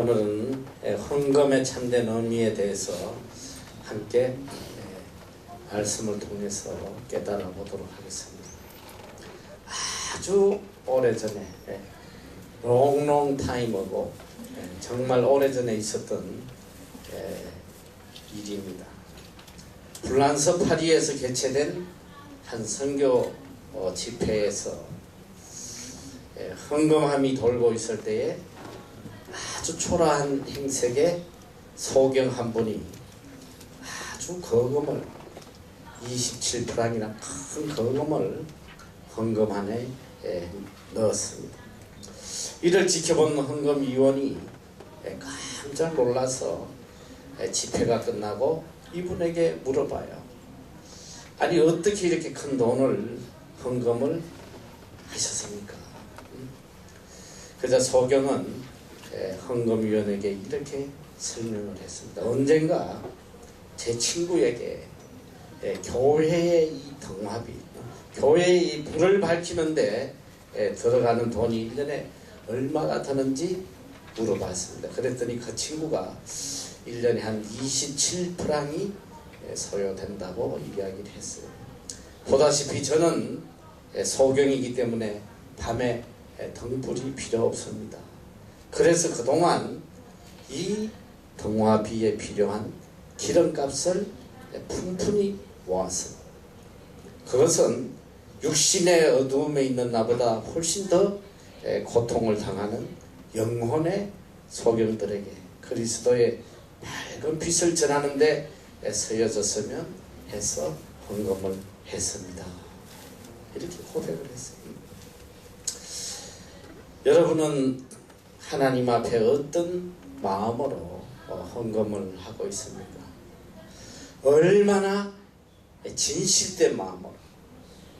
오늘은 헌금에 참된 의미에 대해서 함께 말씀을 통해서 깨달아 보도록 하겠습니다. 아주 오래전에 long time ago, 정말 오래전에 있었던 일입니다. 프랑스 파리에서 개최된 한 선교 집회에서 헌금함이 돌고 있을 때에 아주 초라한 행색의 소경 한 분이 아주 거금을 27프랑이나 큰 거금을 헌금 안에 넣었습니다. 이를 지켜본 헌금위원이 깜짝 놀라서 집회가 끝나고 이분에게 물어봐요. 아니, 어떻게 이렇게 큰 돈을 헌금을 하셨습니까? 그래서 소경은 헌금위원에게 이렇게 설명을 했습니다. 언젠가 제 친구에게 교회의 이 등화비, 교회의 이 불을 밝히는데 들어가는 돈이 1년에 얼마가 드는지 물어봤습니다. 그랬더니 그 친구가 1년에 한 27프랑이 소요된다고 이야기를 했어요. 보다시피 저는 소경이기 때문에 밤에 등불이 필요 없습니다. 그래서 그동안 이 등화비에 필요한 기름값을 푼푼히 모았습니다. 그것은 육신의 어두움에 있는 나보다 훨씬 더 고통을 당하는 영혼의 소경들에게 그리스도의 밝은 빛을 전하는 데 쓰여졌으면 해서 헌금을 했습니다. 이렇게 고백을 했어요. 여러분은 하나님 앞에 어떤 마음으로 헌금을 하고 있습니까? 얼마나 진실된 마음으로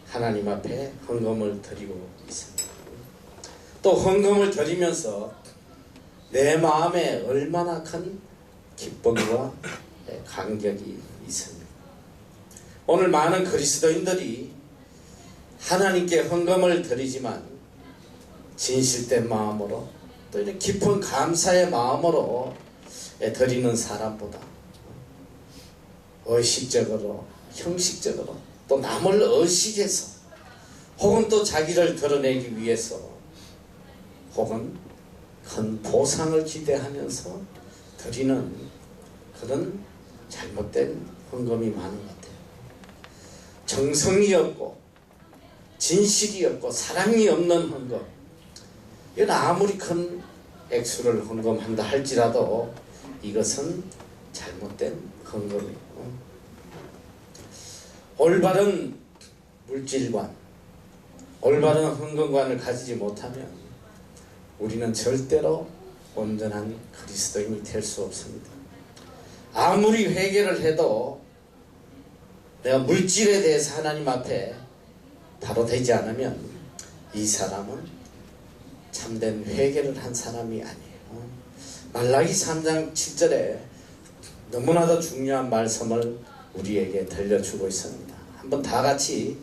하나님 앞에 헌금을 드리고 있습니다. 또 헌금을 드리면서 내 마음에 얼마나 큰 기쁨과 감격이 있습니다. 오늘 많은 그리스도인들이 하나님께 헌금을 드리지만 진실된 마음으로 또 이런 깊은 감사의 마음으로 드리는 사람보다 의식적으로, 형식적으로 또 남을 의식해서 혹은 또 자기를 드러내기 위해서 혹은 큰 보상을 기대하면서 드리는 그런 잘못된 헌금이 많은 것 같아요. 정성이 없고 진실이 없고 사랑이 없는 헌금, 이건 아무리 큰 액수를 헌금한다 할지라도 이것은 잘못된 헌금이고, 올바른 물질관, 올바른 헌금관을 가지지 못하면 우리는 절대로 온전한 그리스도인이 될 수 없습니다. 아무리 회개를 해도 내가 물질에 대해서 하나님 앞에 바로 되지 않으면 이 사람은 참된 회개를 한 사람이 아니에요. 말라기 3장 7절에 너무나도 중요한 말씀을 우리에게 들려주고 있습니다. 한번 다 같이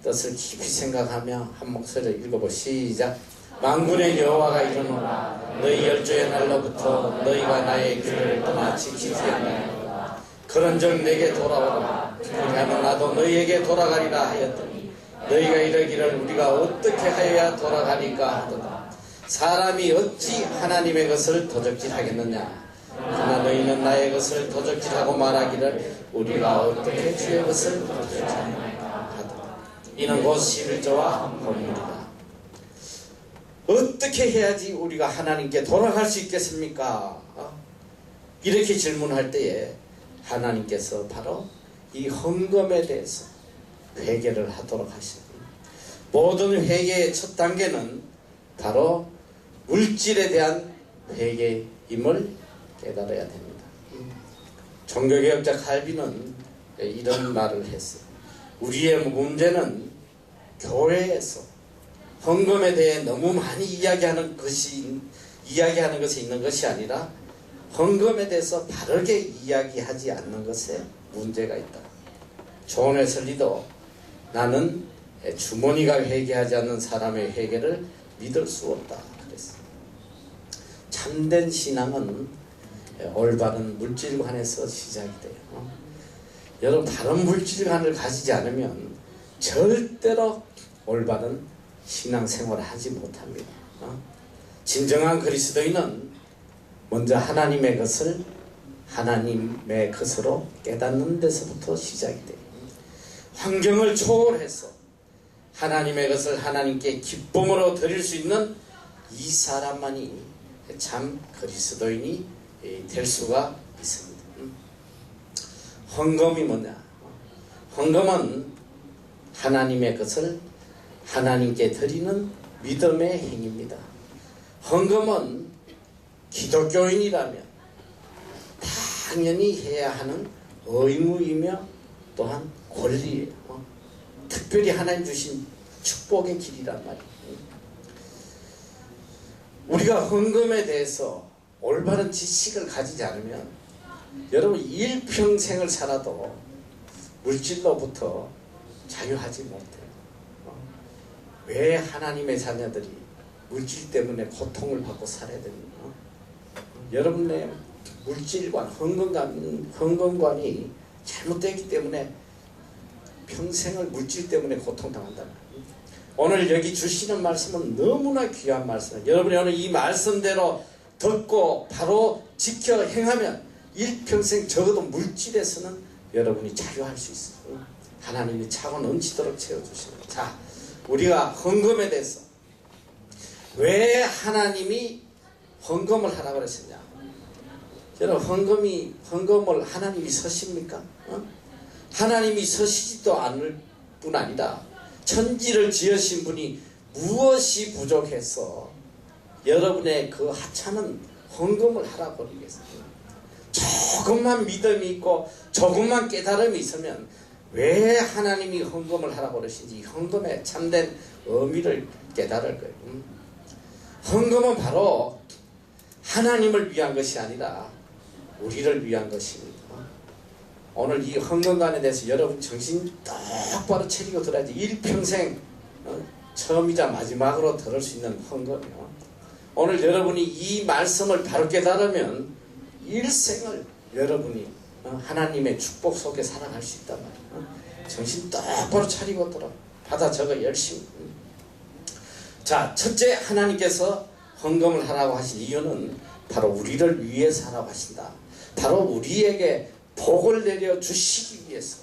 뜻을 깊이 생각하며 한 목소리로 읽어보 시작. 만군의 여호와가 이르노라 너희 열조의 날로부터 너희가 나의 길을 떠나 지키지 아니하였도다. 그런즉 내게 돌아오라. 그리하면 나도 너희에게 돌아가리라 하였더니 너희가 이르기를 우리가 어떻게 하여야 돌아가리까 하도다. 사람이 어찌 하나님의 것을 도적질하겠느냐. 그러나 너희는 나의 것을 도적질하고 말하기를 우리가 어떻게 주의 것을 도적질하나이까 하도다. 이는 곧 11조와 본문이다. 어떻게 해야지 우리가 하나님께 돌아갈 수 있겠습니까? 이렇게 질문할 때에 하나님께서 바로 이 헌금에 대해서 회개를 하도록 하십니다. 모든 회개의 첫 단계는 바로 물질에 대한 회개임을 깨달아야 됩니다. 종교개혁자 칼빈은 이런 말을 했어요. 우리의 문제는 교회에서 헌금에 대해 너무 많이 이야기하는 것이 있는 것이 아니라 헌금에 대해서 바르게 이야기하지 않는 것에 문제가 있다. 존 웨슬리도 나는 주머니가 회개하지 않는 사람의 회개를 믿을 수 없다 그랬어요. 참된 신앙은 올바른 물질관에서 시작이 돼요. 여러분 바른 물질관을 가지지 않으면 절대로 올바른 신앙생활을 하지 못합니다. 진정한 그리스도인은 먼저 하나님의 것을 하나님의 것으로 깨닫는 데서부터 시작이 돼요. 환경을 초월해서 하나님의 것을 하나님께 기쁨으로 드릴 수 있는 이 사람만이 참 그리스도인이 될 수가 있습니다. 헌금이 뭐냐? 헌금은 하나님의 것을 하나님께 드리는 믿음의 행위입니다. 헌금은 기독교인이라면 당연히 해야 하는 의무이며 또한 권리예요. 특별히 하나님 주신 축복의 길이란 말이에요. 우리가 헌금에 대해서 올바른 지식을 가지지 않으면 여러분 일평생을 살아도 물질로부터 자유하지 못해요. 왜 하나님의 자녀들이 물질 때문에 고통을 받고 살아야 됩니까? 여러분의 물질관, 헌금관이 잘못되기 때문에 평생을 물질 때문에 고통당한다. 오늘 여기 주시는 말씀은 너무나 귀한 말씀이에요. 여러분이 오늘 이 말씀대로 듣고 바로 지켜 행하면 일평생 적어도 물질에서는 여러분이 자유할 수 있어요. 하나님이 차고 넘치도록 채워주시는 거예요. 자, 우리가 헌금에 대해서 왜 하나님이 헌금을 하라고 그랬었냐? 여러분 헌금을 하나님이 서십니까? 하나님이 서시지도 않을 뿐 아니라 천지를 지으신 분이 무엇이 부족해서 여러분의 그 하찮은 헌금을 하라고 그러겠어요. 조금만 믿음이 있고 조금만 깨달음이 있으면 왜 하나님이 헌금을 하라고 그러신지 헌금의 참된 의미를 깨달을 거예요. 헌금은 바로 하나님을 위한 것이 아니라 우리를 위한 것입니다. 오늘 이 헌금관에 대해서 여러분 정신 똑바로 차리고 들어야지. 일평생 처음이자 마지막으로 들을 수 있는 헌금이요. 오늘 여러분이 이 말씀을 바로 깨달으면 일생을 여러분이 하나님의 축복 속에 살아갈 수 있단 말이에요. 정신 똑바로 차리고 들어 받아 적어 열심히. 자, 첫째, 하나님께서 헌금을 하라고 하신 이유는 바로 우리를 위해서 하라고 하신다. 바로 우리에게 복을 내려 주시기 위해서.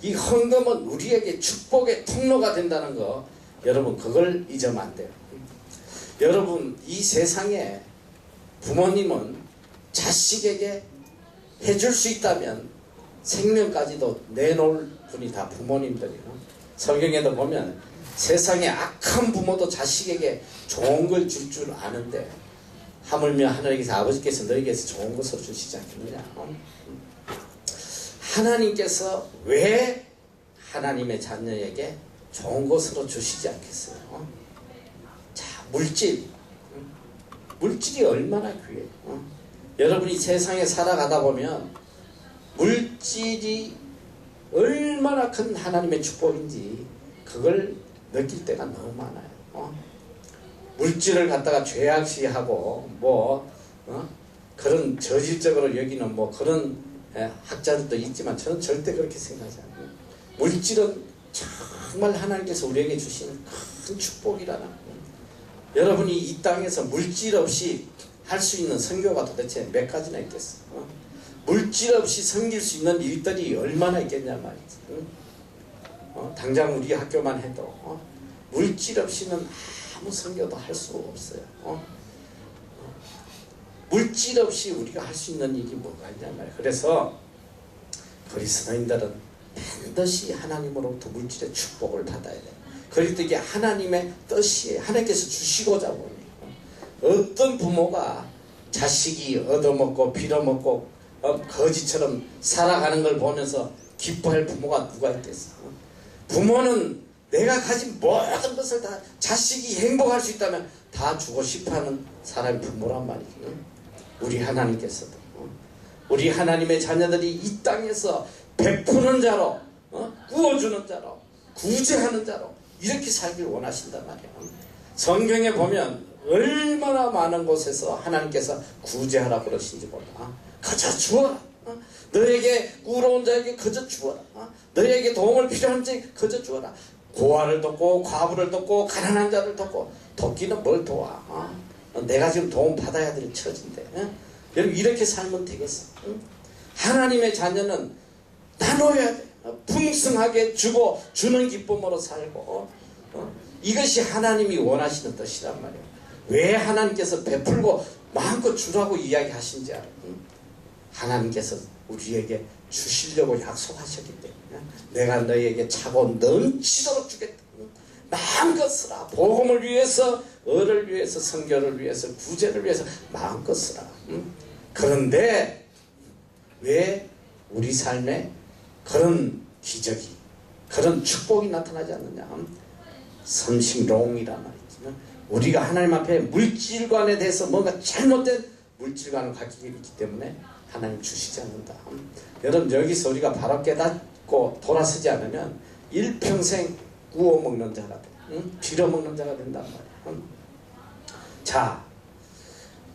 이 헌금은 우리에게 축복의 통로가 된다는 거, 여러분 그걸 잊으면 안 돼요. 여러분 이 세상에 부모님은 자식에게 해줄 수 있다면 생명까지도 내놓을 분이 다 부모님들이에요. 성경에도 보면 세상에 악한 부모도 자식에게 좋은 걸 줄 줄 아는데 하물며 하늘에서 아버지께서 너희에게서 좋은 것으로 주시지 않겠느냐. 하나님께서 왜 하나님의 자녀에게 좋은 것으로 주시지 않겠어요? 자, 물질이 얼마나 귀해요. 여러분이 세상에 살아가다 보면 물질이 얼마나 큰 하나님의 축복인지 그걸 느낄 때가 너무 많아요. 물질을 갖다가 죄악시하고 그런 저질적으로 여기는 그런 학자들도 있지만 저는 절대 그렇게 생각하지 않아요. 물질은 정말 하나님께서 우리에게 주시는 큰 축복이라는 거예요. 여러분이 이 땅에서 물질 없이 할 수 있는 선교가 도대체 몇 가지나 있겠어요? 물질 없이 섬길 수 있는 일들이 얼마나 있겠냐 말이지. 당장 우리 학교만 해도 물질 없이는 아무 선교도 할 수 없어요. 물질 없이 우리가 할 수 있는 일이 뭐가 있냐 말이에요. 그래서 그리스도인들은 반드시 하나님으로부터 물질의 축복을 받아야 돼요. 그럴 때 이게 하나님의 뜻이에요. 하나님께서 주시고자 보니 어떤 부모가 자식이 얻어먹고 빌어먹고 거지처럼 살아가는 걸 보면서 기뻐할 부모가 누가 있겠어? 부모는 내가 가진 모든 것을 다 자식이 행복할 수 있다면 다 주고 싶어하는 사람이 부모란 말이지. 우리 하나님께서도 우리 하나님의 자녀들이 이 땅에서 베푸는 자로 구워주는 자로 구제하는 자로 이렇게 살길 원하신단 말이야. 성경에 보면 얼마나 많은 곳에서 하나님께서 구제하라고 그러신지 몰라. 거저 주어라. 너에게 꾸러운 자에게 거저 주어라. 너에게 도움을 필요한 자에게 거저 주어라. 고아를 돕고 과부를 돕고 가난한 자를 돕고. 돕기는 뭘 도와. 내가 지금 도움 받아야 될 처지인데. 여러분 이렇게 살면 되겠어. 하나님의 자녀는 나눠야 돼. 풍성하게 주고 주는 기쁨으로 살고. 이것이 하나님이 원하시는 뜻이란 말이에요. 왜 하나님께서 베풀고 마음껏 주라고 이야기하신지 알아요. 하나님께서 우리에게 주시려고 약속하셨기 때문에 내가 너희에게 차고 넘치도록 주겠다. 마음껏 쓰라. 복음을 위해서, 을을 위해서, 선교를 위해서, 구제를 위해서 마음껏 쓰라. 그런데 왜 우리 삶에 그런 기적이, 그런 축복이 나타나지 않느냐. 섬식롱이란 말이지. 우리가 하나님 앞에 물질관에 대해서 뭔가 잘못된 물질관을 갖기 있기 때문에 하나님 주시지 않는다. 여러분 여기서 우리가 바로 깨닫고 돌아서지 않으면 일평생 구워 먹는 자가 돼. 빌어먹는 자가 된단 말이야. 자,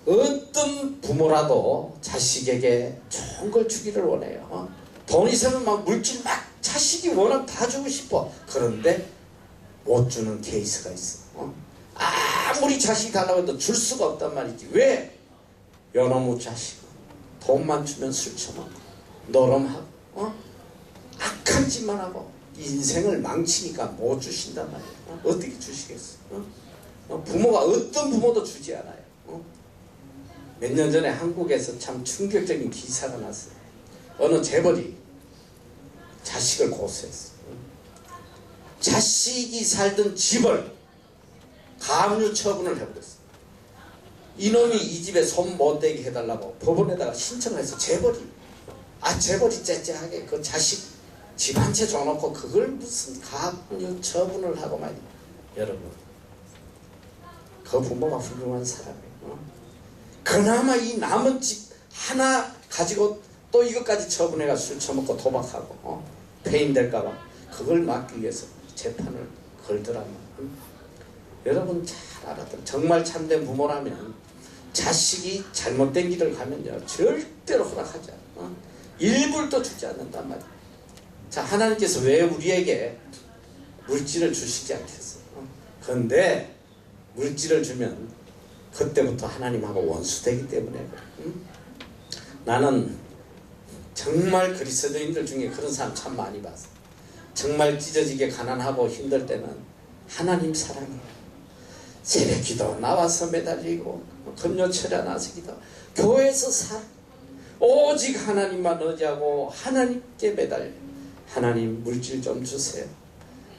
어떤 부모라도 자식에게 좋은 걸 주기를 원해요. 돈 있으면 막 물질 막 자식이 워낙 다 주고 싶어. 그런데 못 주는 케이스가 있어. 아무리 자식이 달라고 해도 줄 수가 없단 말이지. 왜? 여놈의 자식은 돈만 주면 술 처먹고 노름하고 악한 짓만 하고 인생을 망치니까 못 주신단 말이야. 어떻게 주시겠어? 부모가 어떤 부모도 주지 않아요. 몇 년 전에 한국에서 참 충격적인 기사가 났어요. 어느 재벌이 자식을 고소했어. 자식이 살던 집을 감유 처분을 해버렸어. 이놈이 이 집에 손 못 대게 해달라고 법원에다가 신청을 해서 재벌이 째째하게 그 자식 집 한 채 줘놓고 그걸 무슨 감유 처분을 하고 말이야. 여러분 그 부모가 훌륭한 사람이에요. 그나마 이 남은 집 하나 가지고 또 이것까지 처분해가 술 처먹고 도박하고 폐인될까봐 그걸 막기 위해서 재판을 걸더란 말이에요. 여러분 잘 알았던 정말 참된 부모라면 자식이 잘못된 길을 가면요 절대로 허락하지 않아. 일불도 주지 않는단 말이에요. 자, 하나님께서 왜 우리에게 물질을 주시지 않겠어? 그런데 물질을 주면 그때부터 하나님하고 원수되기 때문에 나는 정말 그리스도인들 중에 그런 사람 참 많이 봤어. 정말 찢어지게 가난하고 힘들 때는 하나님 사랑해요. 새벽 기도 나와서 매달리고 금요철에 나와서 기도 교회에서 살아. 오직 하나님만 의지하고 하나님께 매달려. 하나님 물질 좀 주세요.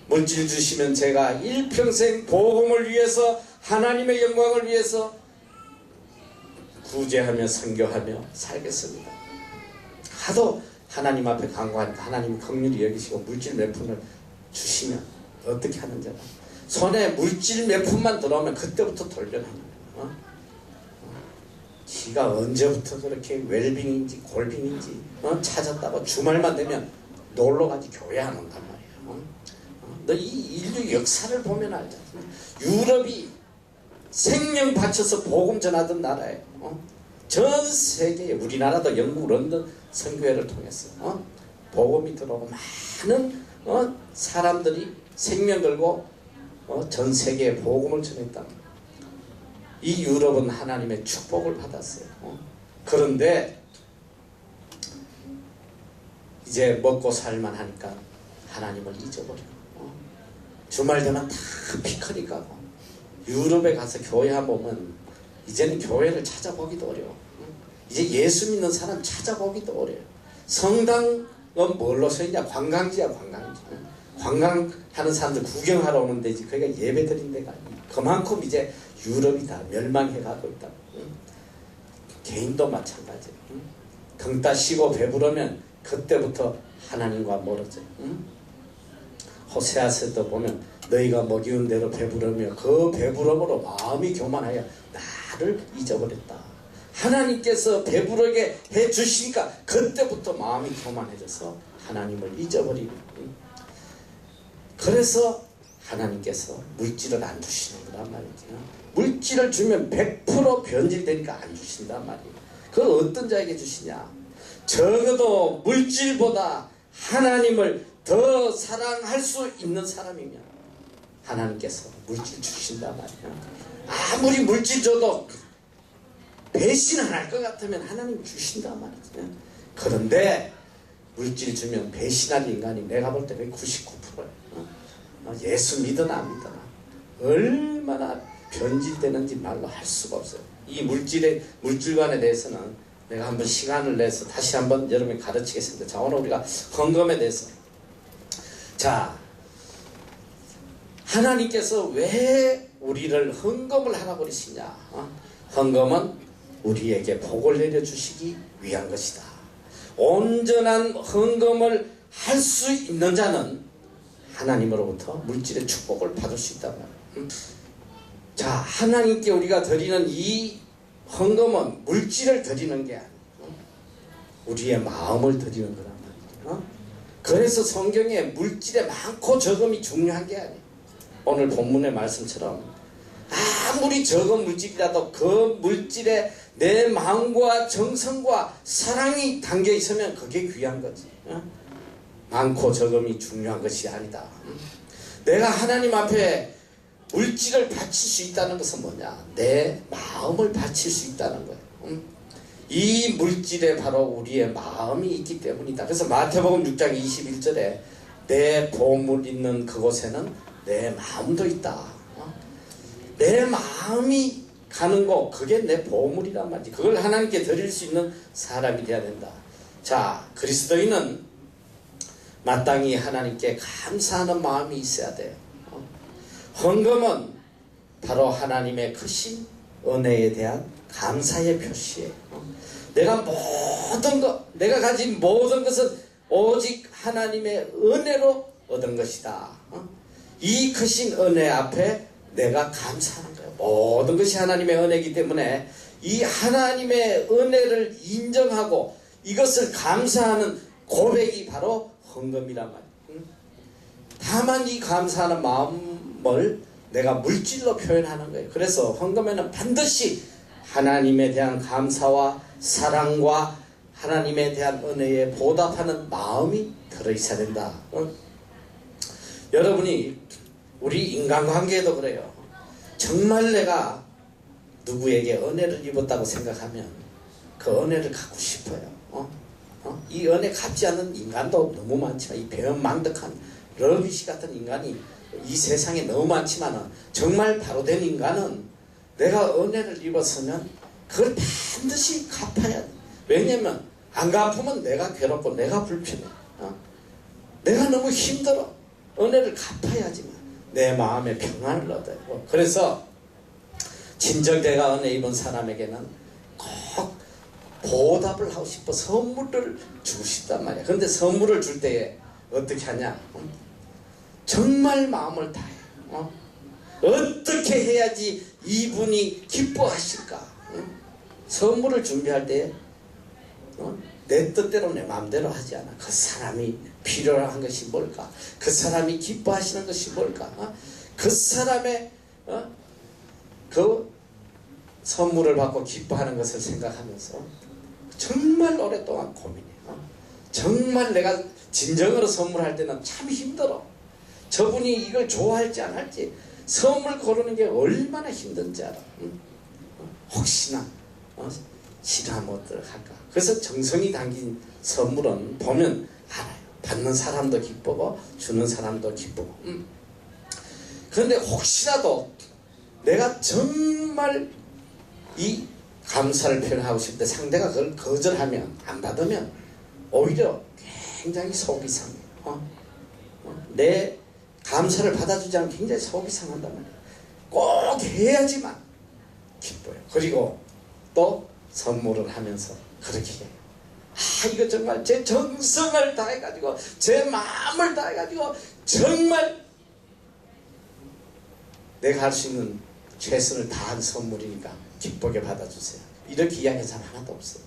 물질 주시면 제가 일평생 복음을 위해서 하나님의 영광을 위해서 구제하며 선교하며 살겠습니다. 하도 하나님 앞에 간구하니까 하나님이 긍휼히 여기시고 물질 몇 푼을 주시면 어떻게 하는지 알아? 손에 물질 몇 푼만 들어오면 그때부터 돌변하는 거야. 지가 언제부터 그렇게 웰빙인지 골빙인지 찾았다고 주말만 되면 놀러가지 교회 안 온단 말이야. 너 이 인류 역사를 보면 알잖아. 유럽이 생명 바쳐서 복음 전하던 나라예요. 전 세계에 우리나라도 영국 런던 선교회를 통해서 복음이 들어오고 많은 사람들이 생명 걸고 전 세계에 복음을 전했다. 이 유럽은 하나님의 축복을 받았어요. 그런데 이제 먹고 살만 하니까 하나님을 잊어버리고 주말 되면 다 피크닉 가고 유럽에 가서 교회 한번 보면 이제는 교회를 찾아보기도 어려워. 이제 예수 믿는 사람 찾아보기도 어려워. 성당은 뭘로 서있냐? 관광지야 관광지. 관광하는 사람들 구경하러 오는 데지 그러니까 예배 드린 데가 아니야. 그만큼 이제 유럽이 다 멸망해가고 있다. 개인도 마찬가지야. 등 따시고 배부르면 그때부터 하나님과 멀어져요. 호세아서도 보면 너희가 먹이는 대로 배부르며 그 배부름으로 마음이 교만하여 나를 잊어버렸다. 하나님께서 배부르게 해주시니까 그때부터 마음이 교만해져서 하나님을 잊어버리고 그래서 하나님께서 물질을 안 주시는 거란 말이죠. 물질을 주면 100% 변질되니까 안 주신단 말이에요. 그걸 어떤 자에게 주시냐? 적어도 물질보다 하나님을 더 사랑할 수 있는 사람이면 하나님께서 물질 주신단 말이에요. 아무리 물질 줘도 배신 안 할 것 같으면 하나님 주신단 말이죠. 그런데 물질 주면 배신할 인간이 내가 볼 때 99%예요. 예수 믿으나 안 믿으나 얼마나 변질되는지 말로 할 수가 없어요. 이 물질관에 대해서는 내가 한번 시간을 내서 다시 한번 여러분이 가르치겠습니다. 자, 오늘 우리가 헌금에 대해서, 자, 하나님께서 왜 우리를 헌금을 하라고 그러시냐? 헌금은 우리에게 복을 내려주시기 위한 것이다. 온전한 헌금을 할 수 있는 자는 하나님으로부터 물질의 축복을 받을 수 있단 말이에요. 자, 하나님께 우리가 드리는 이 헌금은 물질을 드리는 게 아니고 우리의 마음을 드리는 거란 말이에요. 그래서 성경에 물질의 많고 적음이 중요한 게 아니에요. 오늘 본문의 말씀처럼 아무리 적은 물질이라도 그 물질에 내 마음과 정성과 사랑이 담겨 있으면 그게 귀한 거지. 많고 적음이 중요한 것이 아니다. 내가 하나님 앞에 물질을 바칠 수 있다는 것은 뭐냐? 내 마음을 바칠 수 있다는 거예요. 이 물질에 바로 우리의 마음이 있기 때문이다. 그래서 마태복음 6장 21절에 내 보물 있는 그곳에는 내 마음도 있다. 내 마음이 가는 곳, 그게 내 보물이란 말이지. 그걸 하나님께 드릴 수 있는 사람이 되어야 된다. 자, 그리스도인은 마땅히 하나님께 감사하는 마음이 있어야 돼요. 헌금은 바로 하나님의 크신 은혜에 대한 감사의 표시예요. 내가 모든 것, 내가 가진 모든 것은 오직 하나님의 은혜로 얻은 것이다. 이 크신 은혜 앞에 내가 감사하는 거예요. 모든 것이 하나님의 은혜이기 때문에 이 하나님의 은혜를 인정하고 이것을 감사하는 고백이 바로 헌금이란 말이에요. 다만 이 감사하는 마음을 내가 물질로 표현하는 거예요. 그래서 헌금에는 반드시 하나님에 대한 감사와 사랑과 하나님에 대한 은혜에 보답하는 마음이 들어있어야 된다. 여러분이 우리 인간관계에도 그래요. 정말 내가 누구에게 은혜를 입었다고 생각하면 그 은혜를 갖고 싶어요. 이 은혜 갚지 않는 인간도 너무 많지만, 이 배은망덕한 러비시 같은 인간이 이 세상에 너무 많지만 정말 바로된 인간은 내가 은혜를 입었으면 그걸 반드시 갚아야 돼. 왜냐면 안 갚으면 내가 괴롭고 내가 불편해. 내가 너무 힘들어. 은혜를 갚아야지만 내 마음에 평안을 얻어요. 그래서 진정 내가 은혜 입은 사람에게는 꼭 보답을 하고 싶어 선물을 주고 싶단 말이야. 그런데 선물을 줄 때에 어떻게 하냐? 정말 마음을 다해. 어떻게 해야지 이분이 기뻐하실까? 선물을 준비할 때 내 뜻대로 내 마음대로 하지 않아. 그 사람이 필요한 것이 뭘까? 그 사람이 기뻐하시는 것이 뭘까? 그 사람의 그 선물을 받고 기뻐하는 것을 생각하면서 정말 오랫동안 고민해요. 정말 내가 진정으로 선물할 때는 참 힘들어. 저분이 이걸 좋아할지 안 할지 선물 고르는 게 얼마나 힘든지 알아. 혹시나 싫어하면 어떡할까. 그래서 정성이 담긴 선물은 보면 알아요. 받는 사람도 기쁘고 주는 사람도 기쁘고. 그런데 혹시라도 내가 정말 이 감사를 표현하고 싶을 때 상대가 그걸 거절하면, 안 받으면 오히려 굉장히 속이 상해요. 내 감사를 받아주지 않으면 굉장히 속이 상한단 말이에요. 꼭 해야지만 기뻐요. 그리고 또 선물을 하면서 그렇게 해요. 이거 정말 제 정성을 다해가지고 제 마음을 다해가지고 정말 내가 할 수 있는 최선을 다한 선물이니까 기쁘게 받아주세요. 이렇게 이야기하는 사람 하나도 없어요.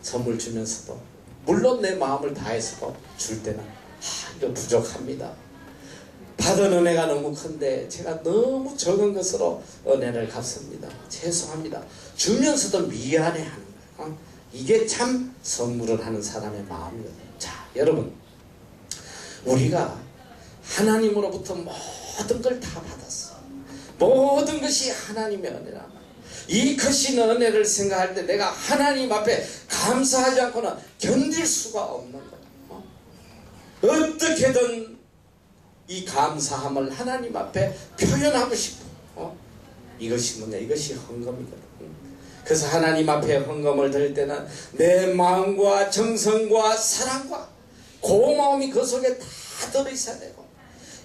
선물 주면서도 물론 내 마음을 다해서도 줄 때는 이거 부족합니다. 받은 은혜가 너무 큰데 제가 너무 적은 것으로 은혜를 갚습니다. 죄송합니다. 주면서도 미안해하는 거예요. 이게 참 선물을 하는 사람의 마음이거든요. 자, 여러분, 우리가 하나님으로부터 모든 걸 다 받았어. 모든 것이 하나님의 은혜란 말이야. 이 크신 은혜를 생각할 때 내가 하나님 앞에 감사하지 않고는 견딜 수가 없는 거야. 어떻게든 이 감사함을 하나님 앞에 표현하고 싶어. 이것이 뭐냐? 이것이 헌금이거든. 그래서 하나님 앞에 헌금을 드릴 때는 내 마음과 정성과 사랑과 고마움이 그 속에 다 들어있어야 되고,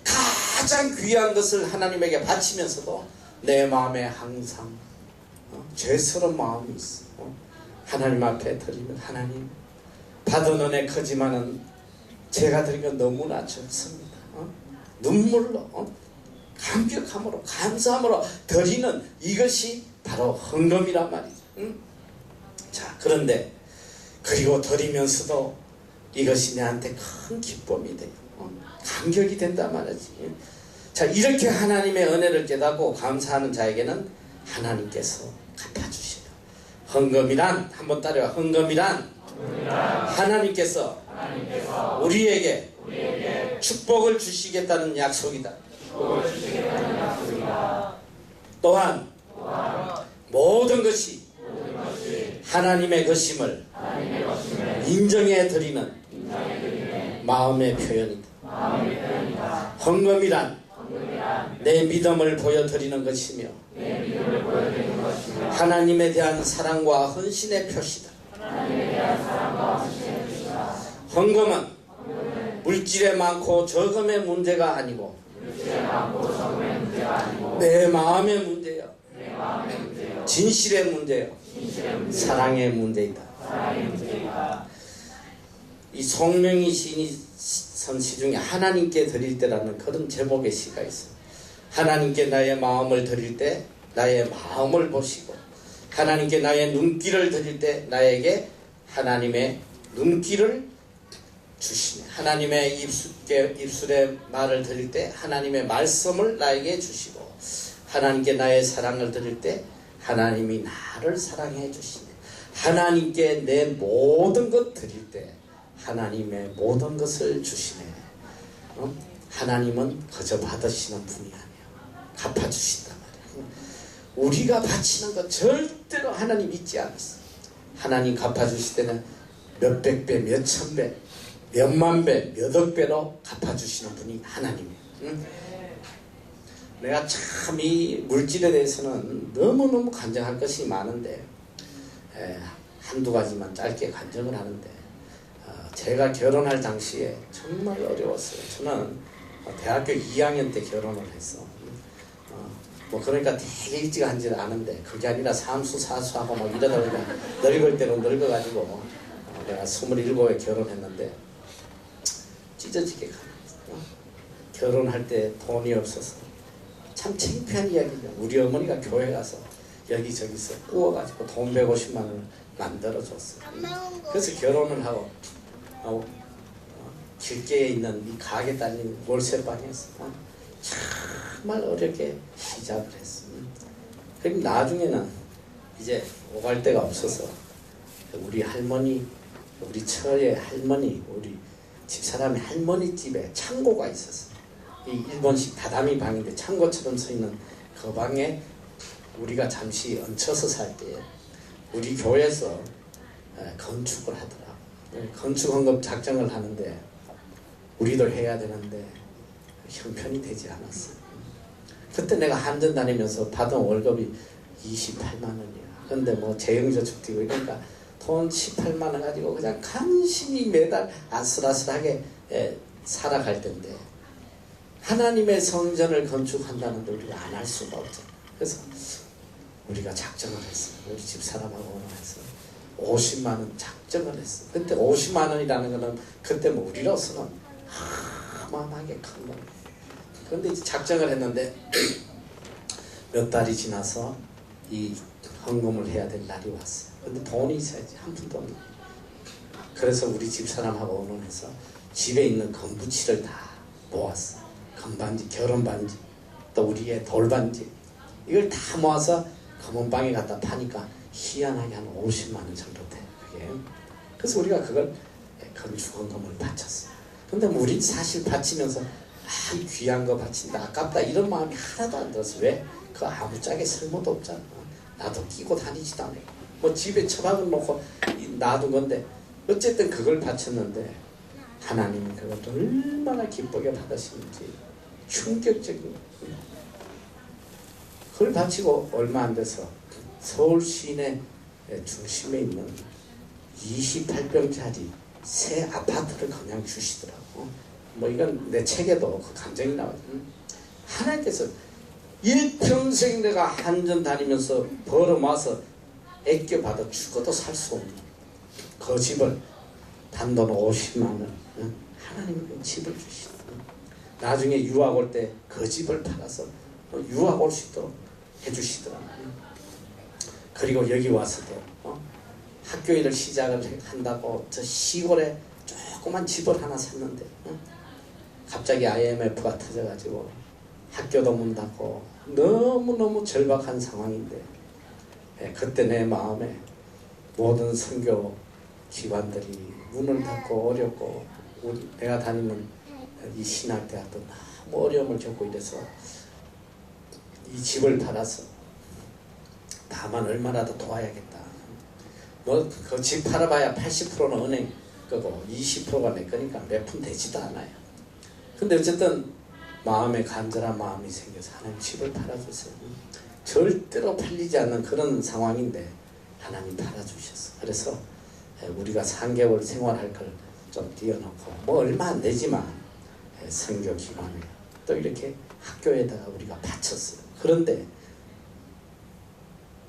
가장 귀한 것을 하나님에게 바치면서도 내 마음에 항상 죄스러운 마음이 있어. 하나님 앞에 드리면, 하나님, 받은 은혜 크지만은 제가 드린 건 너무나 적습니다. 눈물로, 감격함으로, 감사함으로 드리는 이것이 바로 헌금이란 말이죠. 자, 그런데 그리고 드리면서도 이것이 내한테 큰 기쁨이 돼요. 감격이 된단 말이지. 자, 이렇게 하나님의 은혜를 깨닫고 감사하는 자에게는 하나님께서 갚아주셔요. 헌금이란, 한번 따라와. 헌금이란 하나님께서 우리에게 축복을 주시겠다는 약속이다. 또한 모든 것이 하나님의 것임을 인정해 드리는 마음의 표현이다. 헌금이란 내 믿음을 보여드리는 것이며 하나님에 대한 사랑과 헌신의 표시다. 헌금은 물질에 많고 적음의 문제가 아니고 내 마음의 문제요, 진실의 문제요, 사랑의 문제이다. 이 송명희 시인이 선 시 중에 하나님께 드릴 때라는 그런 제목의 시가 있어요. 하나님께 나의 마음을 드릴 때 나의 마음을 보시고, 하나님께 나의 눈길을 드릴 때 나에게 하나님의 눈길을 주시네. 하나님의 입술에 말을 드릴 때 하나님의 말씀을 나에게 주시고, 하나님께 나의 사랑을 드릴 때 하나님이 나를 사랑해 주시네. 하나님께 내 모든 것 드릴 때 하나님의 모든 것을 주시네. 하나님은 그저 받으시는 분이 아니에요. 갚아주신단 말이에요. 우리가 바치는 것 절대로 하나님 잊지 않았어요. 하나님 갚아주실 때는 몇백 배, 몇천 배, 몇만 배, 몇억 배로 갚아주시는 분이 하나님이에요. 내가 참 이 물질에 대해서는 너무너무 간증할 것이 많은데 한두 가지만 짧게 간증을 하는데, 제가 결혼할 당시에 정말 어려웠어요. 저는 대학교 2학년 때 결혼을 했어. 뭐 그러니까 되게 일찍 한지는 않은데, 그게 아니라 삼수 사수하고 막 이러다 보니까 늙을 대로 늙어가지고 내가 27에 결혼했는데 찢어지게 가요. 결혼할 때 돈이 없어서 참 창피한 이야기죠. 우리 어머니가 교회 가서 여기저기서 구워가지고 돈 150만 원을 만들어줬어요. 그래서 결혼을 하고 길가에 있는 이 가게 딸린 월세방에서 정말 어렵게 시작을 했어. 그럼 나중에는 이제 오갈 데가 없어서 우리 할머니, 우리 처의 할머니, 우리 집사람의 할머니 집에 창고가 있었어. 이 일본식 다다미 방인데 창고처럼 서 있는 그 방에 우리가 잠시 얹혀서 살 때 우리 교회에서 건축을 하더라고. 건축 헌금 작정을 하는데 우리도 해야 되는데 형편이 되지 않았어. 그때 내가 한전 다니면서 받은 월급이 28만 원이야. 근데 뭐 재형저축 뛰고 이러니까 돈 18만 원 가지고 그냥 간신히 매달 아슬아슬하게 살아갈 텐데, 하나님의 성전을 건축한다는데 우리가 안 할 수가 없죠. 그래서 우리가 작정을 했어요. 우리 집사람하고 해서 50만 원 작정을 했어. 그때 50만 원이라는 거는 그때 뭐 우리로서는 어마어마하게 큰 거예요. 그런데 이제 작정을 했는데 몇 달이 지나서 이 헌금을 해야 될 날이 왔어요. 근데 돈이 있어야지. 한 푼도 없는 거예요. 그래서 우리 집사람하고 의논해서 집에 있는 건부치를 다 모았어. 금반지, 결혼반지, 또 우리의 돌반지, 이걸 다 모아서 금은방에 갖다 파니까 희한하게 한 50만 원 정도 돼. 그게. 그래서 우리가 그걸 건축헌금을 바쳤어. 근데 우린 사실 바치면서 이 귀한 거 바친다, 아깝다, 이런 마음이 하나도 안 들었어. 왜? 그 아무짝에 쓸모도 없잖아. 나도 끼고 다니지도 않아. 뭐 집에 처박은 놓고 놔둔 건데 어쨌든 그걸 바쳤는데 하나님이 그걸 얼마나 기쁘게 받으시는지 충격적인. 그걸 바치고 얼마 안 돼서 서울 시내 중심에 있는 28평짜리 새 아파트를 그냥 주시더라고. 뭐 이건 내 책에도 그 감정이 나와요. 하나님께서 일평생 내가 한전 다니면서 벌어모아서 애껴받아 죽어도 살 수 없는 그 집을 단돈 50만 원 하나님이 집을 주시다. 나중에 유학 올 때 그 집을 팔아서 유학 올 수 있도록 해주시더라고요. 그리고 여기 와서도 학교 일을 시작을 한다고 저 시골에 조그만 집을 하나 샀는데 갑자기 IMF가 터져가지고 학교도 문 닫고 너무너무 절박한 상황인데 그때 내 마음에 모든 선교 기관들이 문을 닫고 어렵고 내가 다니는 이 신학대학도 너무 어려움을 겪고 이래서 이 집을 팔아서 다만 얼마라도 도와야겠다. 뭐 그 집 팔아봐야 80%는 은행 거고 20%가 내 거니까 몇 푼 되지도 않아요. 근데 어쨌든 마음에 간절한 마음이 생겨서 하나님 집을 팔아주세요. 절대로 팔리지 않는 그런 상황인데 하나님 팔아주셨어. 그래서 우리가 3개월 생활할 걸 좀 띄워놓고 뭐 얼마 안 되지만 선교기관에 또 이렇게 학교에다가 우리가 바쳤어요. 그런데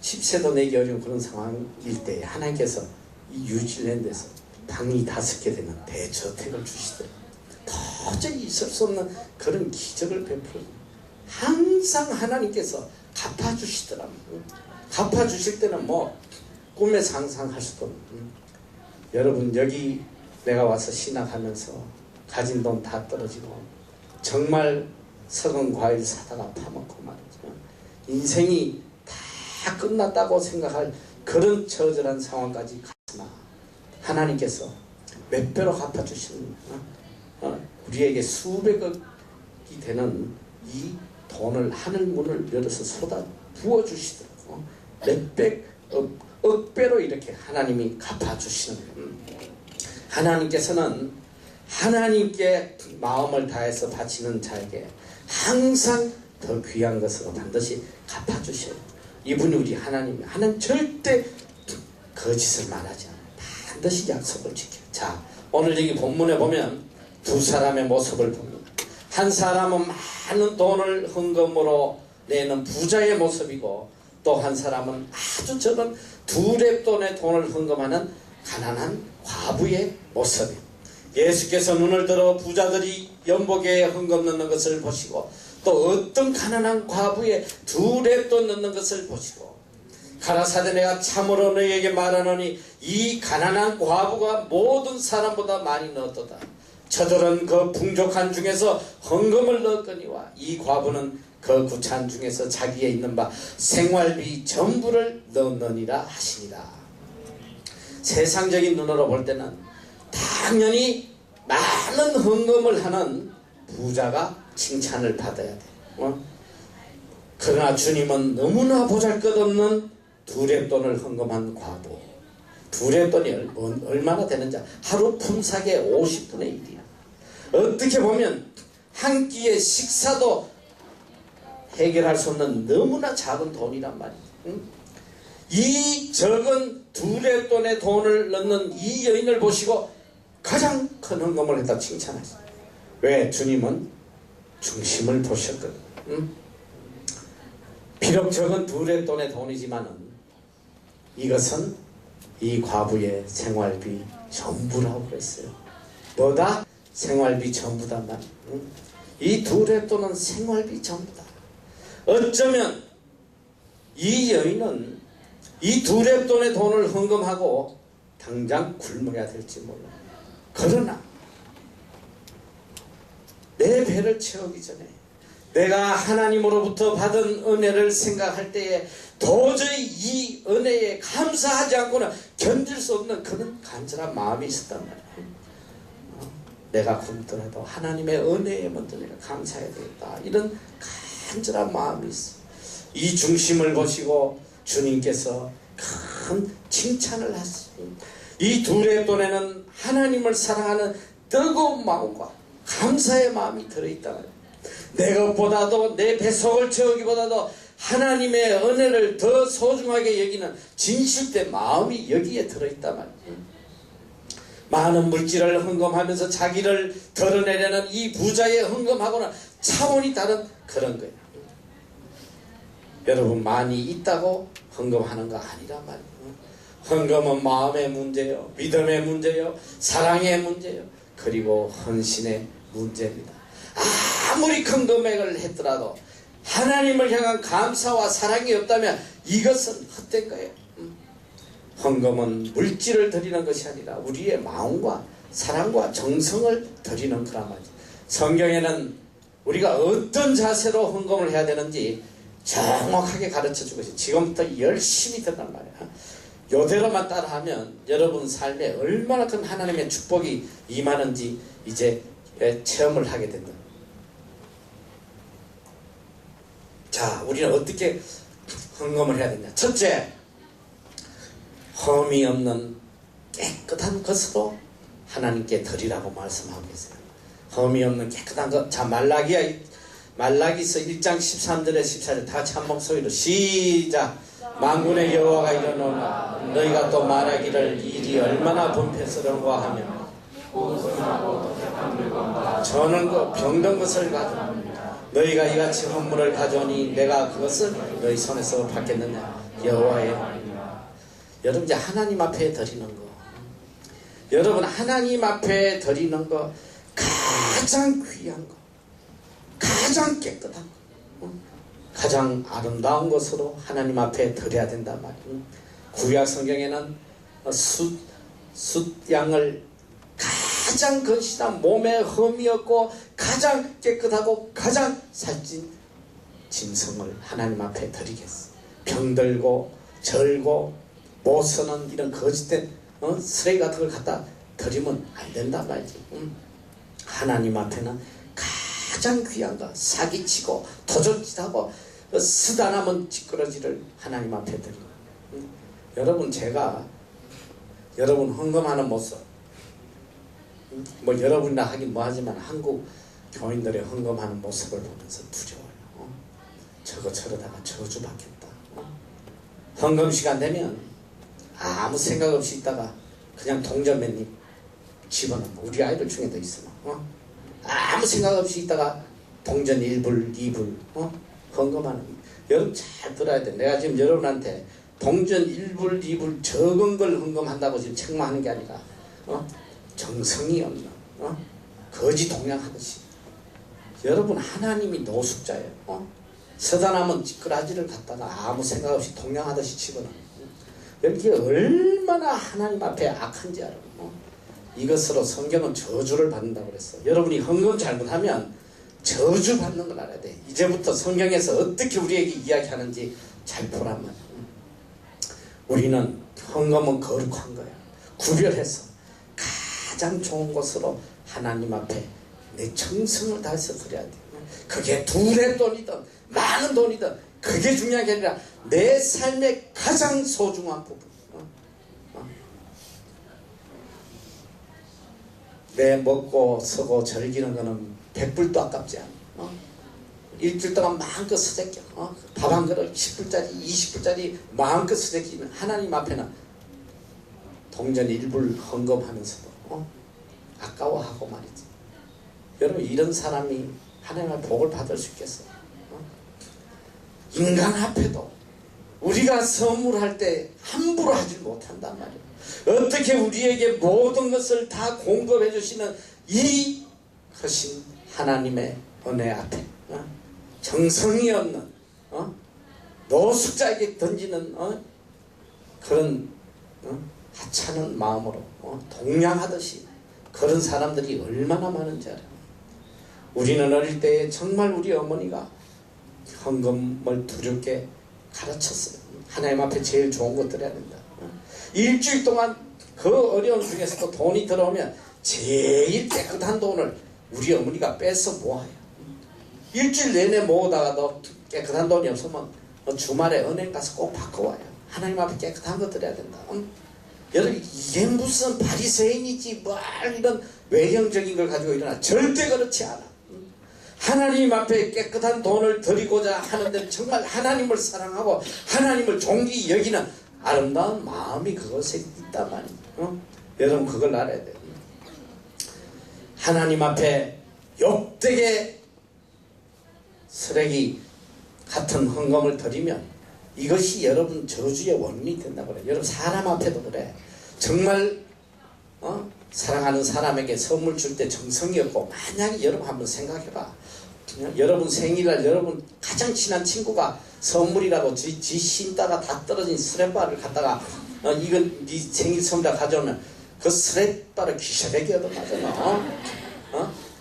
10세도 내기 어려운 그런 상황일 때 하나님께서 이 뉴질랜드에서 방이 5개 되는 대저택을 주시더라고요. 도저히 있을 수 없는 그런 기적을 베풀고 항상 하나님께서 갚아주시더라고요. 갚아주실 때는 뭐 꿈에 상상할 수도 없는. 여러분 여기 내가 와서 신학하면서 가진 돈 다 떨어지고 정말 썩은 과일 사다가 파먹고 말이죠. 인생이 다 끝났다고 생각할 그런 처절한 상황까지 갔으나 하나님께서 몇 배로 갚아주시는 우리에게 수백억이 되는 이 돈을 하늘 문을 열어서 쏟아 부어주시더라고. 몇백억 배로 이렇게 하나님이 갚아주시는 거예요. 하나님께서는 하나님께 마음을 다해서 바치는 자에게 항상 더 귀한 것으로 반드시 갚아주셔요. 이분이 우리 하나님 절대 거짓을 말하지 않아요. 반드시 약속을 지켜요. 자, 오늘 여기 본문에 보면 두 사람의 모습을 봅니다. 한 사람은 많은 돈을 헌금으로 내는 부자의 모습이고 또 한 사람은 아주 적은 2렙돈의 돈을 헌금하는 가난한 과부의 모습이에요. 예수께서 눈을 들어 부자들이 연복에 헌금 넣는 것을 보시고 또 어떤 가난한 과부의 2렙돈 넣는 것을 보시고 가라사대 내가 참으로 너희에게 말하노니 이 가난한 과부가 모든 사람보다 많이 넣었도다. 저들은 그 풍족한 중에서 헌금을 넣었거니와 이 과부는 그 구찬 중에서 자기에 있는 바 생활비 전부를 넣느니라 하시니라. 세상적인 눈으로 볼 때는 당연히 많은 헌금을 하는 부자가 칭찬을 받아야 돼. 그러나 주님은 너무나 보잘것없는 2렙돈을 헌금한 과부. 2렙돈이 얼마나 되는지 하루 품삯의 50분의 1이야. 어떻게 보면 한 끼의 식사도 해결할 수 없는 너무나 작은 돈이란 말이야. 이 적은 2렙돈의 돈을 넣는 이 여인을 보시고 가장 큰 헌금을 했다 칭찬하셨어요. 왜? 주님은 중심을 보셨거든. 비록 적은 2렙돈의 돈이지만은 이것은 이 과부의 생활비 전부라고 그랬어요. 뭐다? 생활비 전부단 말이야. 이 2렙돈은 생활비 전부다. 어쩌면 이 여인은 이 2렙돈의 돈을 헌금하고 당장 굶어야 될지 몰라. 그러나 내 내 배를 채우기 전에 내가 하나님으로부터 받은 은혜를 생각할 때에 도저히 이 은혜에 감사하지 않고는 견딜 수 없는 그런 간절한 마음이 있었단 말이에요. 내가 굶더라도 하나님의 은혜에 먼저 내가 감사해야 되겠다, 이런 간절한 마음이 있어. 이 중심을 보시고 주님께서 큰 칭찬을 하십니다. 이 둘의 돈에는 하나님을 사랑하는 뜨거운 마음과 감사의 마음이 들어있다 말이에요. 내 것보다도, 내 뱃속을 채우기보다도 하나님의 은혜를 더 소중하게 여기는 진실된 마음이 여기에 들어있단 말이에요. 많은 물질을 헌금하면서 자기를 드러내려는 이 부자의 헌금하고는 차원이 다른 그런 거예요. 여러분, 많이 있다고 헌금하는 거 아니란 말이에요. 헌금은 마음의 문제요, 믿음의 문제요, 사랑의 문제요, 그리고 헌신의 문제입니다. 아무리 큰 금액을 했더라도 하나님을 향한 감사와 사랑이 없다면 이것은 헛된 거예요. 헌금은 물질을 드리는 것이 아니라 우리의 마음과 사랑과 정성을 드리는 거란 말이죠. 성경에는 우리가 어떤 자세로 헌금을 해야 되는지 정확하게 가르쳐주고 있어요. 지금부터 열심히 듣란 말이에요. 요대로만 따라하면 여러분 삶에 얼마나 큰 하나님의 축복이 임하는지 이제 체험을 하게 된다. 자, 우리는 어떻게 헌금을 해야 되냐. 첫째, 흠이 없는 깨끗한 것으로 하나님께 드리라고 말씀하고 계세요. 흠이 없는 깨끗한 것. 자, 말라기서 1장 13절에 14절 다 같이 한 목소리로 시작. 만군의 여호와가 이르노라, 너희가 또 말하기를 이 일이 얼마나 번패스러운가 하며 저는 그 병든 것을 가져 너희가 이같이 헌물을 가져오니 내가 그것을 너희 손에서 받겠느냐. 여호와의 여러분, 이제 하나님 앞에 드리는 거, 여러분 하나님 앞에 드리는 거 가장 귀한 거, 가장 깨끗한 거, 가장 아름다운 것으로 하나님 앞에 드려야 된단 말이에요. 구약 성경에는 숫양을 가장 건실한 몸에 흠이 없고 가장 깨끗하고 가장 살찐 짐승을 하나님 앞에 드리겠어. 병들고 절고 못 쓰는 이런 거짓된 쓰레기 같은 걸 갖다 드리면 안 된단 말이지. 하나님 앞에는 가장 귀한 거, 사기치고 도적질하고 쓰다 남은 찌끄러지를 하나님 앞에 드리고. 여러분, 제가 여러분 헌금하는 모습, 뭐 여러분이나 하긴 뭐하지만 한국 교인들의 헌금하는 모습을 보면서 두려워요. 저거 저러다가 저주받겠다. 헌금 시간 되면 아무 생각 없이 있다가 그냥 동전 몇 입 집어넣는, 우리 아이들 중에도 있어. 아무 생각 없이 있다가 동전 1불 2불 헌금하는. 여러분 잘 들어야 돼. 내가 지금 여러분한테 동전 1불 2불 적은 걸 헌금한다고 지금 책망하는 게 아니라 정성이 없는 거지 동양하듯이. 여러분, 하나님이 노숙자예요. 서다 남은 찌끄라지를 갖다가 아무 생각 없이 동양하듯이 집어넣는. 이게 얼마나 하나님 앞에 악한지 알아요. 이것으로 성경은 저주를 받는다고 그랬어. 여러분이 헌금 잘못하면 저주 받는 걸 알아야 돼. 이제부터 성경에서 어떻게 우리에게 이야기하는지 잘 보란 말이야. 우리는 헌금은 거룩한 거야. 구별해서 가장 좋은 것으로 하나님 앞에 내 정성을 다해서 드려야 돼. 그게 둘의 돈이든 많은 돈이든 그게 중요한 게 아니라 내 삶의 가장 소중한 부분. 내 먹고 서고 즐기는 거는 100불도 아깝지 않아. 일주일 동안 마음껏 쓰새겨. 밥 한 그릇 10불짜리 20불짜리 마음껏 쓰새기면 하나님 앞에는 동전 1불 헌금하면서도 아까워하고 말이지. 여러분, 이런 사람이 하나님의 복을 받을 수 있겠어요? 인간 앞에도 우리가 선물할 때 함부로 하지 못한단 말이에요. 어떻게 우리에게 모든 것을 다 공급해 주시는 이 크신 하나님의 은혜 앞에 정성이 없는 노숙자에게 던지는 그런 하찮은 마음으로 동양하듯이 그런 사람들이 얼마나 많은지 알아요. 우리는 어릴 때 정말 우리 어머니가 헌금을 두렵게 가르쳤어요. 하나님 앞에 제일 좋은 것 드려야 된다. 일주일 동안 그 어려운 중에서도 돈이 들어오면 제일 깨끗한 돈을 우리 어머니가 빼서 모아요. 일주일 내내 모으다가도 깨끗한 돈이 없으면 주말에 은행 가서 꼭 바꿔와요. 하나님 앞에 깨끗한 거 드려야 된다. 여러분, 이게 무슨 바리새인이지 뭐 이런 외형적인 걸 가지고 일어나. 절대 그렇지 않아. 하나님 앞에 깨끗한 돈을 드리고자 하는데 정말 하나님을 사랑하고 하나님을 존귀 여기는 아름다운 마음이 그것에 있단 말이에요. 여러분, 그걸 알아야 돼요. 하나님 앞에 욕되게 쓰레기 같은 헌금을 드리면 이것이 여러분 저주의 원인이 된다고 그래요. 여러분, 사람 앞에도 그래. 정말 사랑하는 사람에게 선물 줄 때 정성이 없고, 만약에 여러분 한번 생각해봐. 여러분 생일날 여러분 가장 친한 친구가 선물이라고 지 신다가 다 떨어진 스랩바를 갖다가 이건 네 생일 선물이라 가져오면 그 스랩바를 귀셔대기 얻어맞잖아.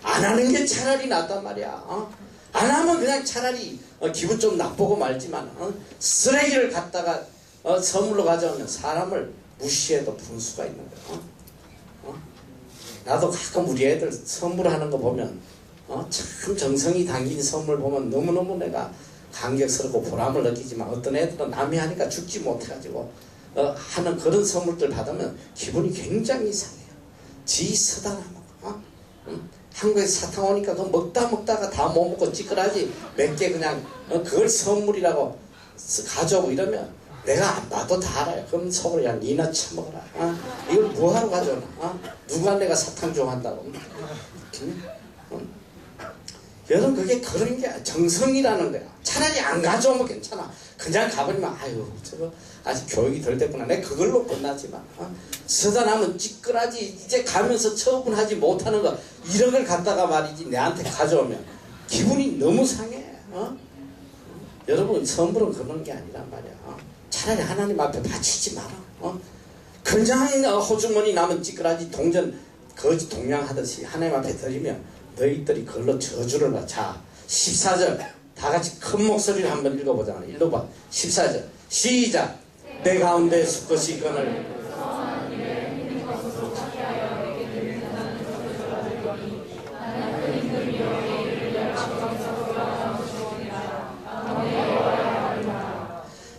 안 하는 게 차라리 낫단 말이야. 안 하면 그냥 차라리 기분 좀 나쁘고 말지만 쓰레기를 갖다가 선물로 가져오면 사람을 무시해도 분수가 있는 거야. 나도 가끔 우리 애들 선물하는 거 보면 참 정성이 담긴 선물 보면 너무너무 내가 감격스럽고 보람을 느끼지만, 어떤 애들은 남이 하니까 죽지 못해가지고 하는 그런 선물들 받으면 기분이 굉장히 이상해요. 지 쓰다 남아. 한국에서 사탕 오니까 그 먹다가 다 못 먹고 찌그라지 몇 개 그냥 그걸 선물이라고 가져오고 이러면 내가 안 봐도 다 알아요. 그럼 속으로 야 니나 처먹어라. 이걸 뭐하러 가져오나. 누가 내가 사탕 좋아한다고. 여러분, 그게 그런 게 정성이라는 거야. 차라리 안 가져오면 괜찮아. 그냥 가버리면 아유 저거 아직 교육이 덜 됐구나. 내가 그걸로 끝나지만 쓰다 남은 찌끄라지 이제 가면서 처분하지 못하는 거 이런 걸 갖다가 말이지 내한테 가져오면 기분이 너무 상해. 여러분, 선물은 그런 게 아니란 말이야. 차라리 하나님 앞에 바치지 마라. 그냥 호주머니 남은 찌끄라지 동전 거지 동양하듯이 하나님 앞에 드리면 너희들이 그걸로 저주를 받아. 자, 14절 다 같이 큰 목소리를 한번 읽어보자. 읽어봐. 14절 시작. 내 가운데 수컷이 그늘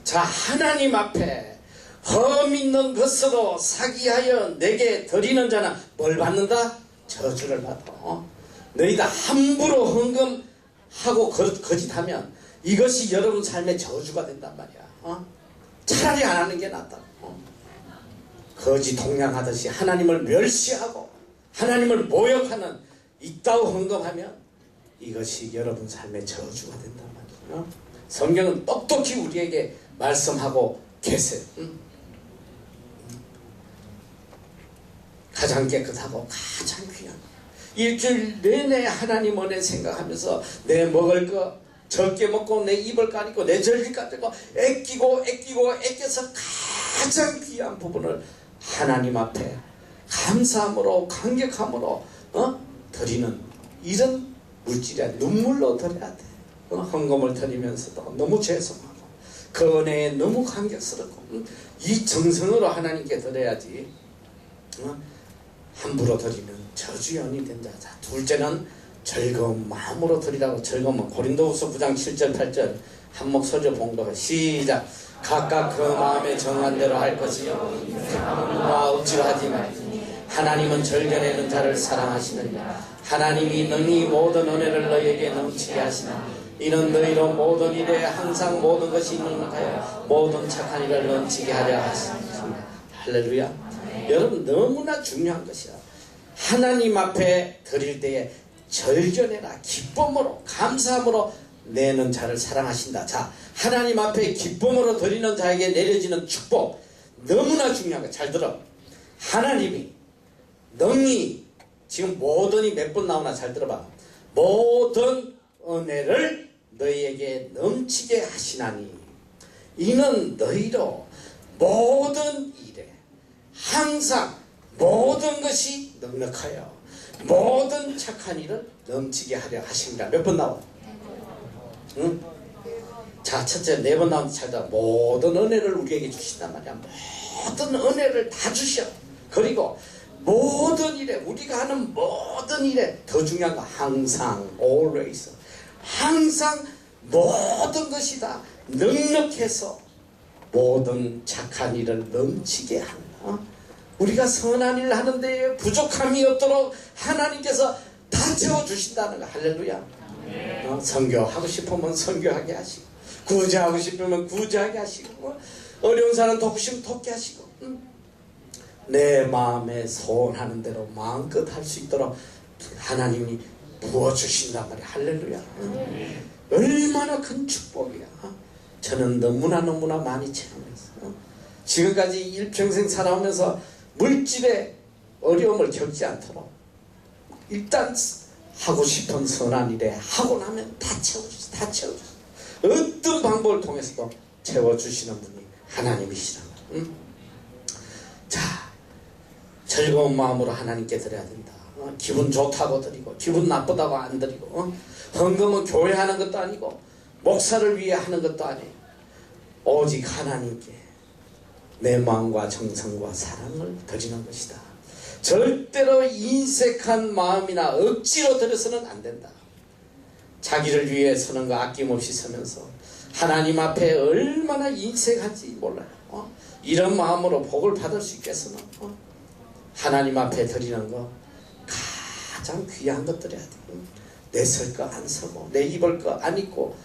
자, 하나님 앞에 험 있는 것으로 사기하여 내게 드리는 자는 뭘 받는다? 저주를 받아. 너희가 함부로 헌금하고 거짓하면 이것이 여러분 삶의 저주가 된단 말이야. 차라리 안 하는 게 낫다. 거짓 동양하듯이 하나님을 멸시하고 하나님을 모욕하는 이따위 헌금하면 이것이 여러분 삶의 저주가 된단 말이야. 성경은 똑똑히 우리에게 말씀하고 계세요. 가장 깨끗하고 가장 귀한 일주일 내내 하나님 은혜 생각하면서 내 먹을 거 적게 먹고 내 입을 가리고 내 절기 가지고 애껴서 가장 귀한 부분을 하나님 앞에 감사함으로 감격함으로 드리는 이런 물질이야. 눈물로 드려야 돼. 헌금을 드리면서도 너무 죄송하고 그 은혜에 너무 감격스럽고 이 정성으로 하나님께 드려야지. 함부로 드리면 저주연이 된다. 자, 둘째는 즐거운 마음으로 드리라고. 즐거움은 고린도후서 9장 7절 8절 한 목소리로 봉독해. 시작. 각각 그 마음에 정한 대로 할 것이요 누구와 억지로 하지 말지니 하나님은 절견하는 자를 사랑하시느니라. 하나님이 능히 모든 은혜를 너희에게 넘치게 하시나 이는 너희로 모든 일에 항상 모든 것이 능력하여 모든 착한 일을 넘치게 하려 하시니라. 할렐루야. 여러분, 너무나 중요한 것이야. 하나님 앞에 드릴 때에 절견해라. 기쁨으로 감사함으로 내는 자를 사랑하신다. 자, 하나님 앞에 기쁨으로 드리는 자에게 내려지는 축복 너무나 중요한 거야. 잘 들어. 하나님이 능히 지금 모든이 몇 번 나오나 잘 들어봐. 모든 은혜를 너희에게 넘치게 하시나니 이는 너희로 모든 일에 항상 모든 것이 넉넉하여 모든 착한 일을 넘치게 하려 하십니다. 몇 번 나와? 응? 자, 첫째 4번 나오는데 잘 들어. 모든 은혜를 우리에게 주신단 말이야. 모든 은혜를 다 주셔. 그리고 모든 일에, 우리가 하는 모든 일에, 더 중요한 거 항상, always, 항상 모든 것이 다 넉넉해서 모든 착한 일을 넘치게 한다. 우리가 선한 일을 하는데 부족함이 없도록 하나님께서 다 채워주신다는 거. 할렐루야. 선교하고 싶으면 선교하게 하시고, 구제하고 싶으면 구제하게 하시고, 어려운 사람 돕으시면 돕게 하시고, 내 마음에 소원하는 대로 마음껏 할 수 있도록 하나님이 부어주신단 말이야. 할렐루야. 얼마나 큰 축복이야. 저는 너무나 많이 체험했어. 지금까지 일평생 살아오면서 물질의 어려움을 겪지 않도록 일단 하고 싶은 선한 일에 하고 나면 다 채워주세요. 다 채워주세요. 어떤 방법을 통해서도 채워주시는 분이 하나님이시란 말이야. 자, 즐거운 마음으로 하나님께 드려야 된다. 기분 좋다고 드리고 기분 나쁘다고 안 드리고, 헌금은 교회 하는 것도 아니고 목사를 위해 하는 것도 아니에요. 오직 하나님께 내 마음과 정성과 사랑을 드리는 것이다. 절대로 인색한 마음이나 억지로 드려서는 안 된다. 자기를 위해 서는 거 아낌없이 서면서 하나님 앞에 얼마나 인색한지 몰라요. 이런 마음으로 복을 받을 수 있겠으나 하나님 앞에 드리는 거 가장 귀한 것들이야 돼. 내 설 거 안 서고 내 입을 거 안 입고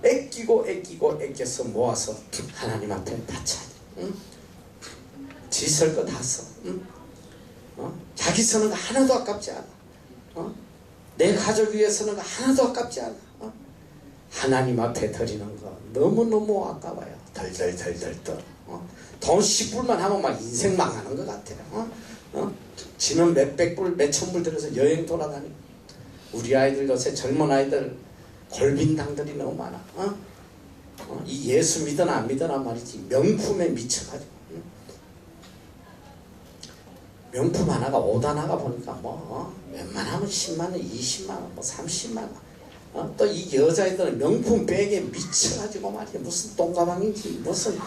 애껴서 모아서 하나님 앞에 바쳐야 돼. 지 설 거 다 써. 자기 쓰는 거 하나도 아깝지 않아. 내 가족 위해 쓰는 거 하나도 아깝지 않아. 하나님 앞에 드리는 거 너무너무 아까워요. 덜덜덜덜 떨어. 돈 10불만 하면 막 인생 망하는 것 같아요. 지는 몇백 불, 몇천 불 들여서 여행 돌아다니고. 우리 아이들 요새 젊은 아이들 골빈당들이 너무 많아. 이 예수 믿으나 안 믿으나 말이지 명품에 미쳐가지고. 명품 하나가 5단화가 보니까 뭐 웬만하면 10만원, 20만원, 뭐 30만원. 또 이 여자애들은 명품 백에 미쳐가지고 말이야. 무슨 똥가방인지 무슨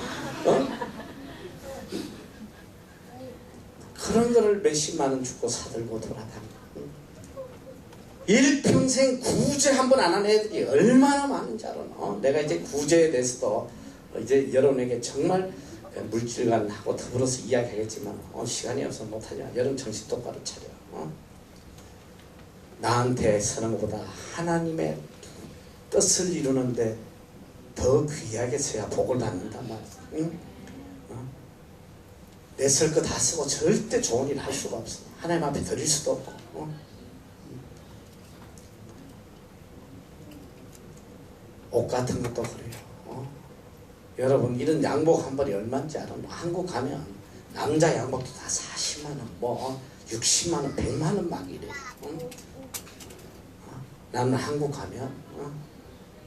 그런 거를 몇십만원 주고 사들고 돌아다니고. 일평생 구제 한 번 안 한 애들이 얼마나 많은지 알아. 내가 이제 구제에 대해서도 이제 여러분에게 정말 물질관하고 더불어서 이야기하겠지만 시간이 없어서 못하지만 여러분 정신 똑바로 차려. 나한테 서는 것보다 하나님의 뜻을 이루는데 더 귀하게 써야 복을 받는단 말이야. 내 쓸 거 다 쓰고 절대 좋은 일 할 수가 없어. 하나님 앞에 드릴 수도 없고. 옷 같은 것도 그래요. 여러분 이런 양복 한 벌이 얼마인지 알아? 한국 가면 남자 양복도 다 40만원, 뭐 60만원, 100만원 막 이래. 나는 한국 가면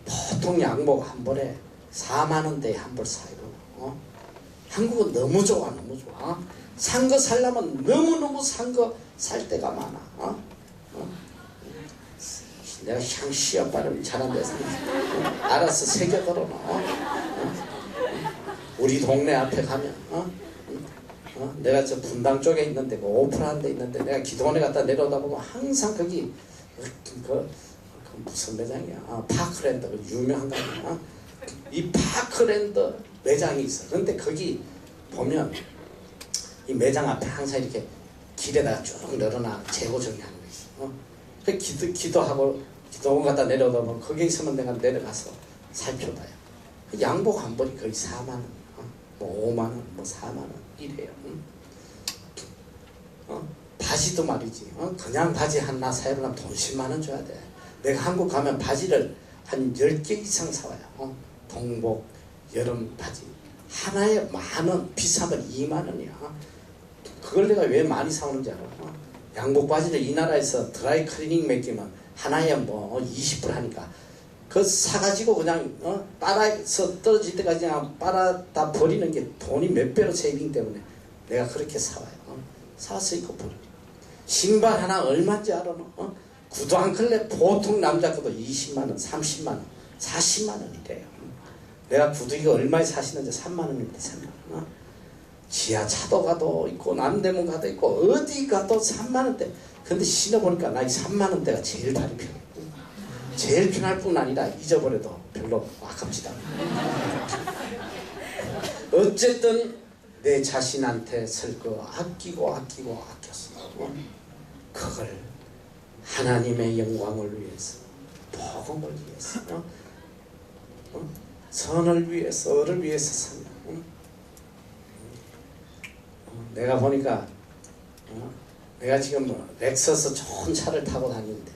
보통 양복 한 벌에 4만원대에 한 벌 사요. 한국은 너무 좋아, 너무 좋아. 산 거 살려면 너무너무 산 거 살 때가 많아. 내가 향시어 발음이 잘한다 해서 알아서 새겨들어. 우리 동네 앞에 가면 내가 저 분당 쪽에 있는데 그 오픈한 데 있는데 내가 기도원에 갔다 내려오다 보면 항상 거기 그 무슨 매장이야? 파크랜드, 그 유명한 거 아니야? 이 파크랜드 매장이 있어. 그런데 거기 보면 이 매장 앞에 항상 이렇게 길에다가 쭉 늘어나 재고 정리하는 거 있어. 그 기도하고 기도원 갔다 내려오다 보면 거기 있으면 내가 내려가서 살펴봐요. 그 양복 한 벌이 거의 4만원, 뭐 5만원, 뭐 4만원 이래요. 바지도 말이지. 그냥 바지 하나 사려면 돈 10만원 줘야 돼. 내가 한국 가면 바지를 한 10개 이상 사와요. 동복, 여름 바지. 하나에 만원, 비싸면 2만원이야. 그걸 내가 왜 많이 사오는지 알아? 양복 바지를 이 나라에서 드라이 클리닝 맡기면 하나에 뭐 20불 하니까 그 사가지고 그냥 빨아서 떨어질 때까지 그냥 빨아다 버리는 게 돈이 몇 배로 세이빙 때문에 내가 그렇게 사와요. 사서 입고 버려. 신발 하나 얼마인지 알아? 구두 한 켤레 보통 남자 것도 20만원, 30만원, 40만원이래요. 내가 구두 이거 얼마에 사시는지 3만원입니다. 3만원. 지하차도 가도 있고 남대문 가도 있고 어디 가도 3만원대. 근데 신어보니까 나 이 3만원대가 제일 발이 편해. 제일 편할 뿐 아니라 잊어버려도 별로 아깝지도 않아. 어쨌든 내 자신한테 쓸 거 아끼고 아꼈어. 그걸 하나님의 영광을 위해서, 복음을 위해서, 선을 위해서, 을을 위해서 산다. 내가 보니까 내가 지금 렉서스 좋은 차를 타고 다니는데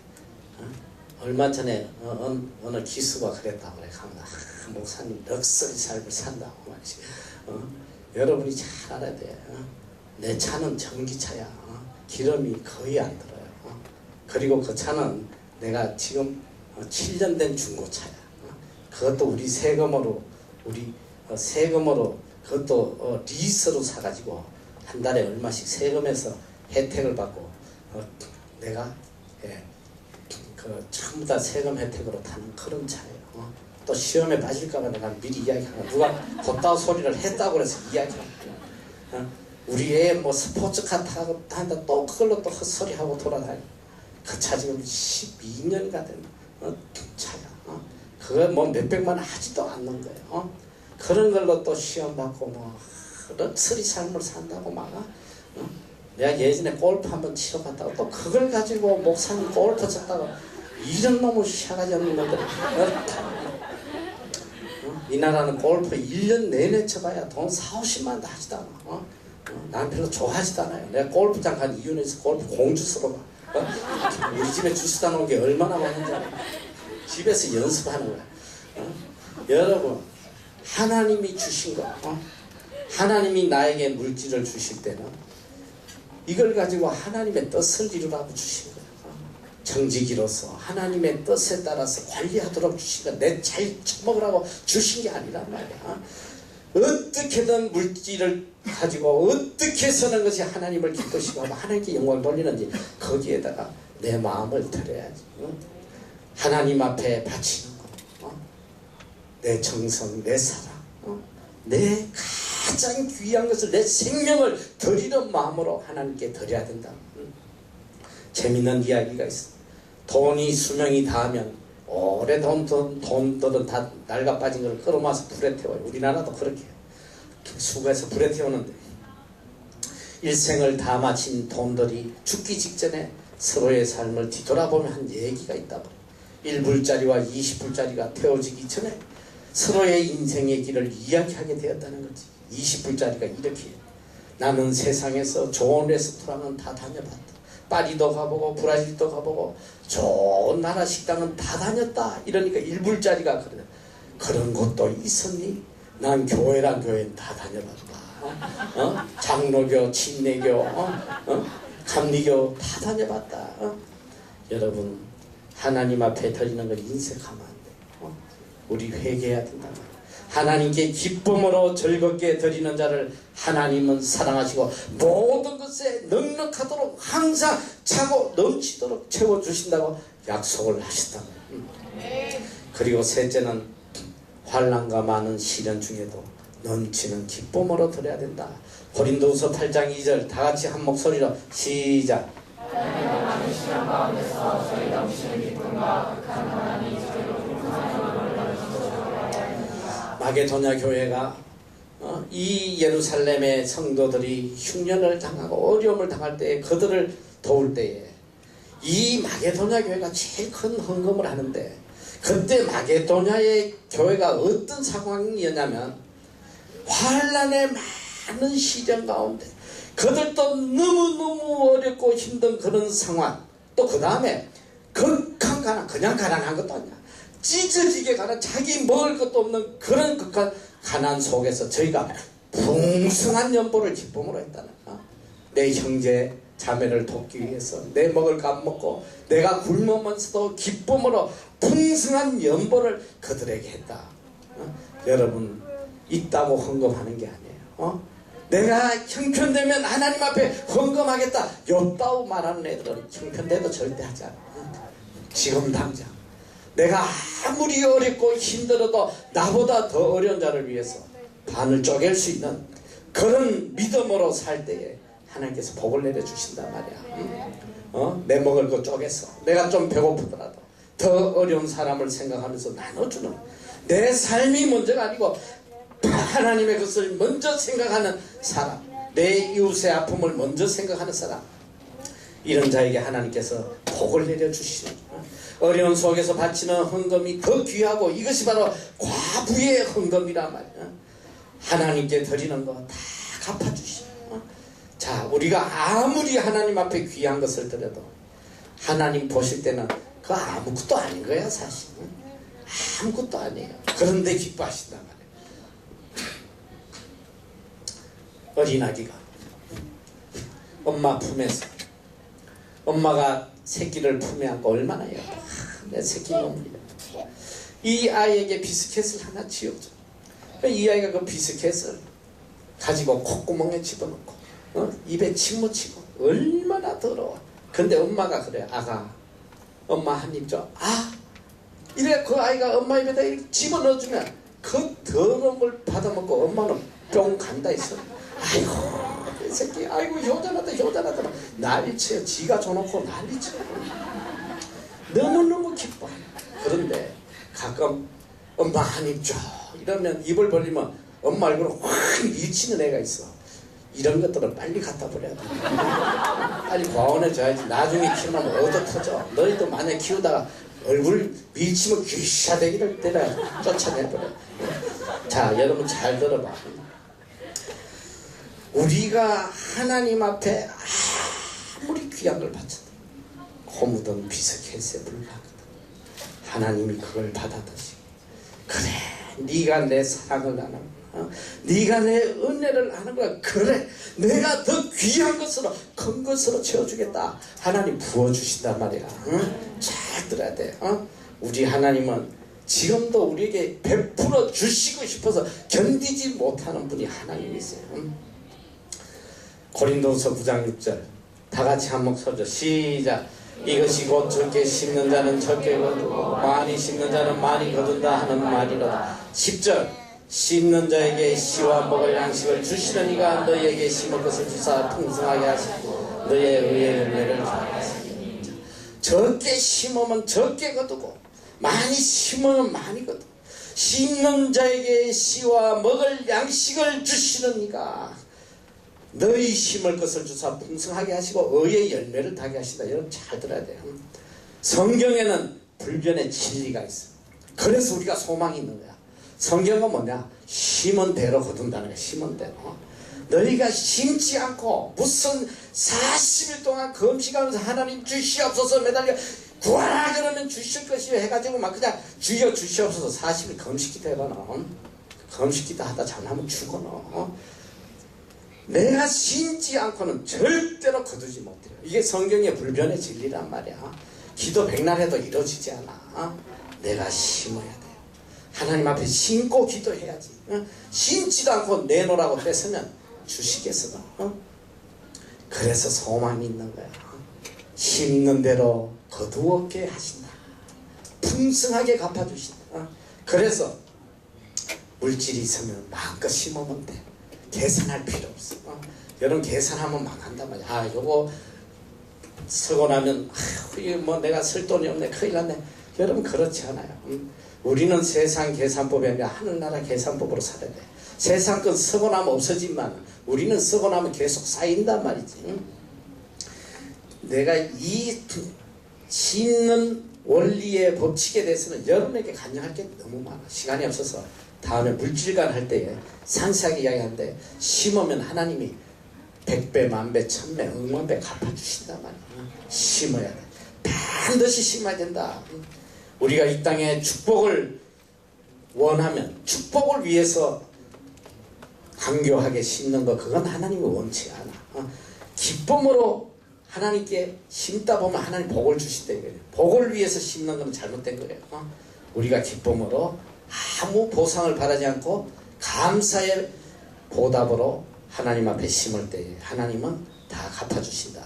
얼마 전에 어느 기수가 그랬다고 그래. 목사님 럭셔리 삶을 산다고 말이지. 여러분이 잘 알아야 돼. 내 차는 전기차야. 기름이 거의 안 들어요. 그리고 그 차는 내가 지금 7년 된 중고차야. 그것도 우리 세금으로 그것도 리스로 사가지고 한 달에 얼마씩 세금에서 혜택을 받고 내가 전부 다 세금 혜택으로 타는 그런 차예요. 또 시험에 빠질까봐 내가 미리 이야기하고 누가 곧다운 소리를 했다고 그래서 이야기하고 우리 애 뭐 스포츠카 타고 다닌다 또 그걸로 또 헛소리하고 돌아다니. 그 차 지금 12년가 된 차야. 그거 뭐 몇백만 원 하지도 않는 거예요. 그런 걸로 또 시험 받고 뭐 럭셔리 삶을 산다고 막. 내가 예전에 골프 한번 치러 갔다가 또 그걸 가지고 목사님 골프 쳤다가 이런 놈의 샤가지 없는 놈들. 이 나라는 골프 1년 내내 쳐봐야 돈 4, 50만 원도 하지도 않아. 난 별로 좋아하지도 않아요. 내가 골프장 간 이유는 골프 공주스러워. 우리 집에 주스 다 놓은 게 얼마나 많은지 알아. 집에서 연습하는 거야. 여러분, 하나님이 주신 거, 하나님이 나에게 물질을 주실 때는 이걸 가지고 하나님의 뜻을 이루라고 주신 거야. 정직이로서 하나님의 뜻에 따라서 관리하도록 주신 거, 내 잘 처먹으라고 주신 게 아니란 말이야. 어떻게든 물질을 가지고 어떻게 서는 것이 하나님을 기쁘시고 하나님께 영광을 돌리는지 거기에다가 내 마음을 드려야지. 하나님 앞에 바치는 거, 내 정성, 내 사랑, 내 가장 귀한 것을, 내 생명을 드리는 마음으로 하나님께 드려야 된다. 재밌는 이야기가 있어. 돈이 수명이 다하면 오래 돈들은 다 낡아 빠진 걸 끌어모아서 불에 태워요. 우리나라도 그렇게 해요. 수거해서 불에 태우는데 일생을 다 마친 돈들이 죽기 직전에 서로의 삶을 뒤돌아보며 한 얘기가 있다고. 1불짜리와 20불짜리가 태워지기 전에 서로의 인생의 길을 이야기하게 되었다는 거지. 20불짜리가 이렇게 해요. 나는 세상에서 좋은 레스토랑은 다 다녀봤다. 파리도 가보고 브라질도 가보고 좋은 나라 식당은 다 다녔다. 이러니까 1불짜리가 그래. 그런 것도 있었니? 난 교회란 교회는 다 다녀봤다. 장로교, 침례교, 감리교 다 다녀봤다. 여러분, 하나님 앞에 드리는 걸 인색하면 안 돼. 우리 회개해야 된다. 하나님께 기쁨으로 즐겁게 드리는 자를 하나님은 사랑하시고 모든 것에 넉넉하도록 항상 차고 넘치도록 채워주신다고 약속을 하셨다. 그리고 셋째는 환난과 많은 시련 중에도 넘치는 기쁨으로 드려야 된다. 고린도후서 8장 2절 다 같이 한 목소리로 시작. 하나님과 많은 시련 가운데서 저희 넘치는 기쁨과 극한 고난이 저희로 마게도냐 교회가 이 예루살렘의 성도들이 흉년을 당하고 어려움을 당할 때에 그들을 도울 때에 이 마게도냐 교회가 제일 큰 헌금을 하는데 그때 마게도냐의 교회가 어떤 상황이었냐면 환난의 많은 시련 가운데 그들도 너무너무 어렵고 힘든 그런 상황 또 그 다음에 극한 가난 그냥 가난한 것도 아니야. 찢어지게 가난 자기 먹을 것도 없는 그런 극한 가난 속에서 저희가 풍성한 연보를 기쁨으로 했다는 거야. 내 형제 자매를 돕기 위해서 내 먹을 거 안 먹고 내가 굶으면서도 기쁨으로 풍성한 연보를 그들에게 했다. 여러분 있다고 헌금하는 게 아니에요. 내가 형편되면 하나님 앞에 헌금하겠다. 요따오 말하는 애들은 형편돼도 절대 하지 않아. 지금 당장 내가 아무리 어렵고 힘들어도 나보다 더 어려운 자를 위해서 반을 쪼갤 수 있는 그런 믿음으로 살 때에 하나님께서 복을 내려주신단 말이야. 내 먹을 거 쪼개서 내가 좀 배고프더라도 더 어려운 사람을 생각하면서 나눠주는 내 삶이 먼저가 아니고 하나님의 것을 먼저 생각하는 사람, 내 이웃의 아픔을 먼저 생각하는 사람, 이런 자에게 하나님께서 복을 내려주시는, 어려운 속에서 바치는 헌금이 더 귀하고 이것이 바로 과부의 헌금이란 말이야. 하나님께 드리는 거 다 갚아주시는. 자, 우리가 아무리 하나님 앞에 귀한 것을 드려도 하나님 보실 때는 그거 아무것도 아닌 거야. 사실 아무것도 아니에요. 그런데 기뻐하신단 말이에요. 어린아기가 엄마 품에서, 엄마가 새끼를 품에 안고 얼마나 예뻐. 내 새끼 놈이야. 이 아이에게 비스켓을 하나 쥐어줘. 이 아이가 그 비스켓을 가지고 콧구멍에 집어넣고 입에 침 묻히고 얼마나 더러워. 근데 엄마가 그래. 아가, 엄마 한 입 줘. 아, 이래 그 아이가 엄마 입에다 이렇게 집어넣어주면 그 더러운 걸 받아먹고 엄마는 뿅 간다 했어. 아이고 이 새끼, 아이고 효자나다 난리쳐요. 지가 줘놓고 난리쳐요. 너무너무 기뻐. 그런데 가끔 엄마 한 입 줘 이러면 입을 벌리면 엄마 얼굴에 확 미치는 애가 있어. 이런 것들은 빨리 갖다 버려야 돼. 빨리 과원해줘야지. 나중에 키우면 얻어 터져. 너희도 만약 키우다가 얼굴 미치면 귀샤대기를 때려 쫓아내버려. 자, 여러분 잘 들어봐. 우리가 하나님 앞에 아무리 귀한 걸 바쳐도 고무든 비스켓에 불과하거든. 하나님이 그걸 받아드시고, 그래 네가 내 사랑을 아는, 네가 내 은혜를 아는구나. 그래 내가 더 귀한 것으로 큰 것으로 채워주겠다. 하나님 부어주신단 말이야. 잘 들어야 돼. 우리 하나님은 지금도 우리에게 베풀어 주시고 싶어서 견디지 못하는 분이 하나님이세요. 고린도후서 9장 6절 다 같이 한목 서죠. 시작. 이것이 곧 적게 심는 자는 적게 거두고 많이 심는 자는 많이 거둔다 하는 말이로다. 10절 심는 자에게 씨와 먹을 양식을 주시는 이가 너희에게 심을 것을 주사 풍성하게 하시고 너희의 의의 열매를 하시니. 적게 심으면 적게 거두고 많이 심으면 많이 거두고 심는 자에게 씨와 먹을 양식을 주시는 이가 너희 심을 것을 주사 풍성하게 하시고 의의 열매를 타게 하시다. 여러분 잘 들어야 돼요. 성경에는 불변의 진리가 있어. 그래서 우리가 소망이 있는 거야. 성경은 뭐냐? 심은 대로 거둔다는 거야. 심은 대로. 너희가 심지 않고 무슨 40일 동안 금식하면서 하나님 주시옵소서 매달려 구하라 그러면 주실 것이 해가지고 막 그냥 주여 주시옵소서 40일 금식기도 해봐너. 금식기도 하다 잘하면 죽어 너. 내가 심지 않고는 절대로 거두지 못해요. 이게 성경의 불변의 진리란 말이야. 기도 백날 해도 이루어지지 않아. 내가 심어야 돼요. 하나님 앞에 심고 기도해야지. 심지도 않고 내놓으라고 뺏으면 주시겠어. 그래서 소망이 있는 거야. 심는 대로 거두었게 하신다. 풍성하게 갚아주신다. 그래서 물질이 있으면 마음껏 심으면 돼. 계산할 필요 없어. 여러분 계산하면 망한단 말이야. 아, 요거 쓰고 나면 이게 뭐 내가 쓸 돈이 없네. 큰일 났네. 여러분 그렇지 않아요. 우리는 세상 계산법이 아니라 하늘나라 계산법으로 살아야 돼. 세상 건 쓰고 나면 없어지만 우리는 쓰고 나면 계속 쌓인단 말이지. 내가 이 심는 원리의 법칙에 대해서는 여러분에게 간증할 게 너무 많아. 시간이 없어서 다음에 물질관 할 때에 상세하게 이야기하는데, 심으면 하나님이 100배, 10,000배, 1000배, 10,000배 갚아주신단 말이야. 심어야 돼. 반드시 심어야 된다. 우리가 이 땅에 축복을 원하면 축복을 위해서 강교하게 심는 거, 그건 하나님이 원치 않아. 기쁨으로 하나님께 심다 보면 하나님 복을 주신다 이거예요. 복을 위해서 심는 건 잘못된 거예요. 우리가 기쁨으로 아무 보상을 바라지 않고 감사의 보답으로 하나님 앞에 심을 때에 하나님은 다 갚아주신다.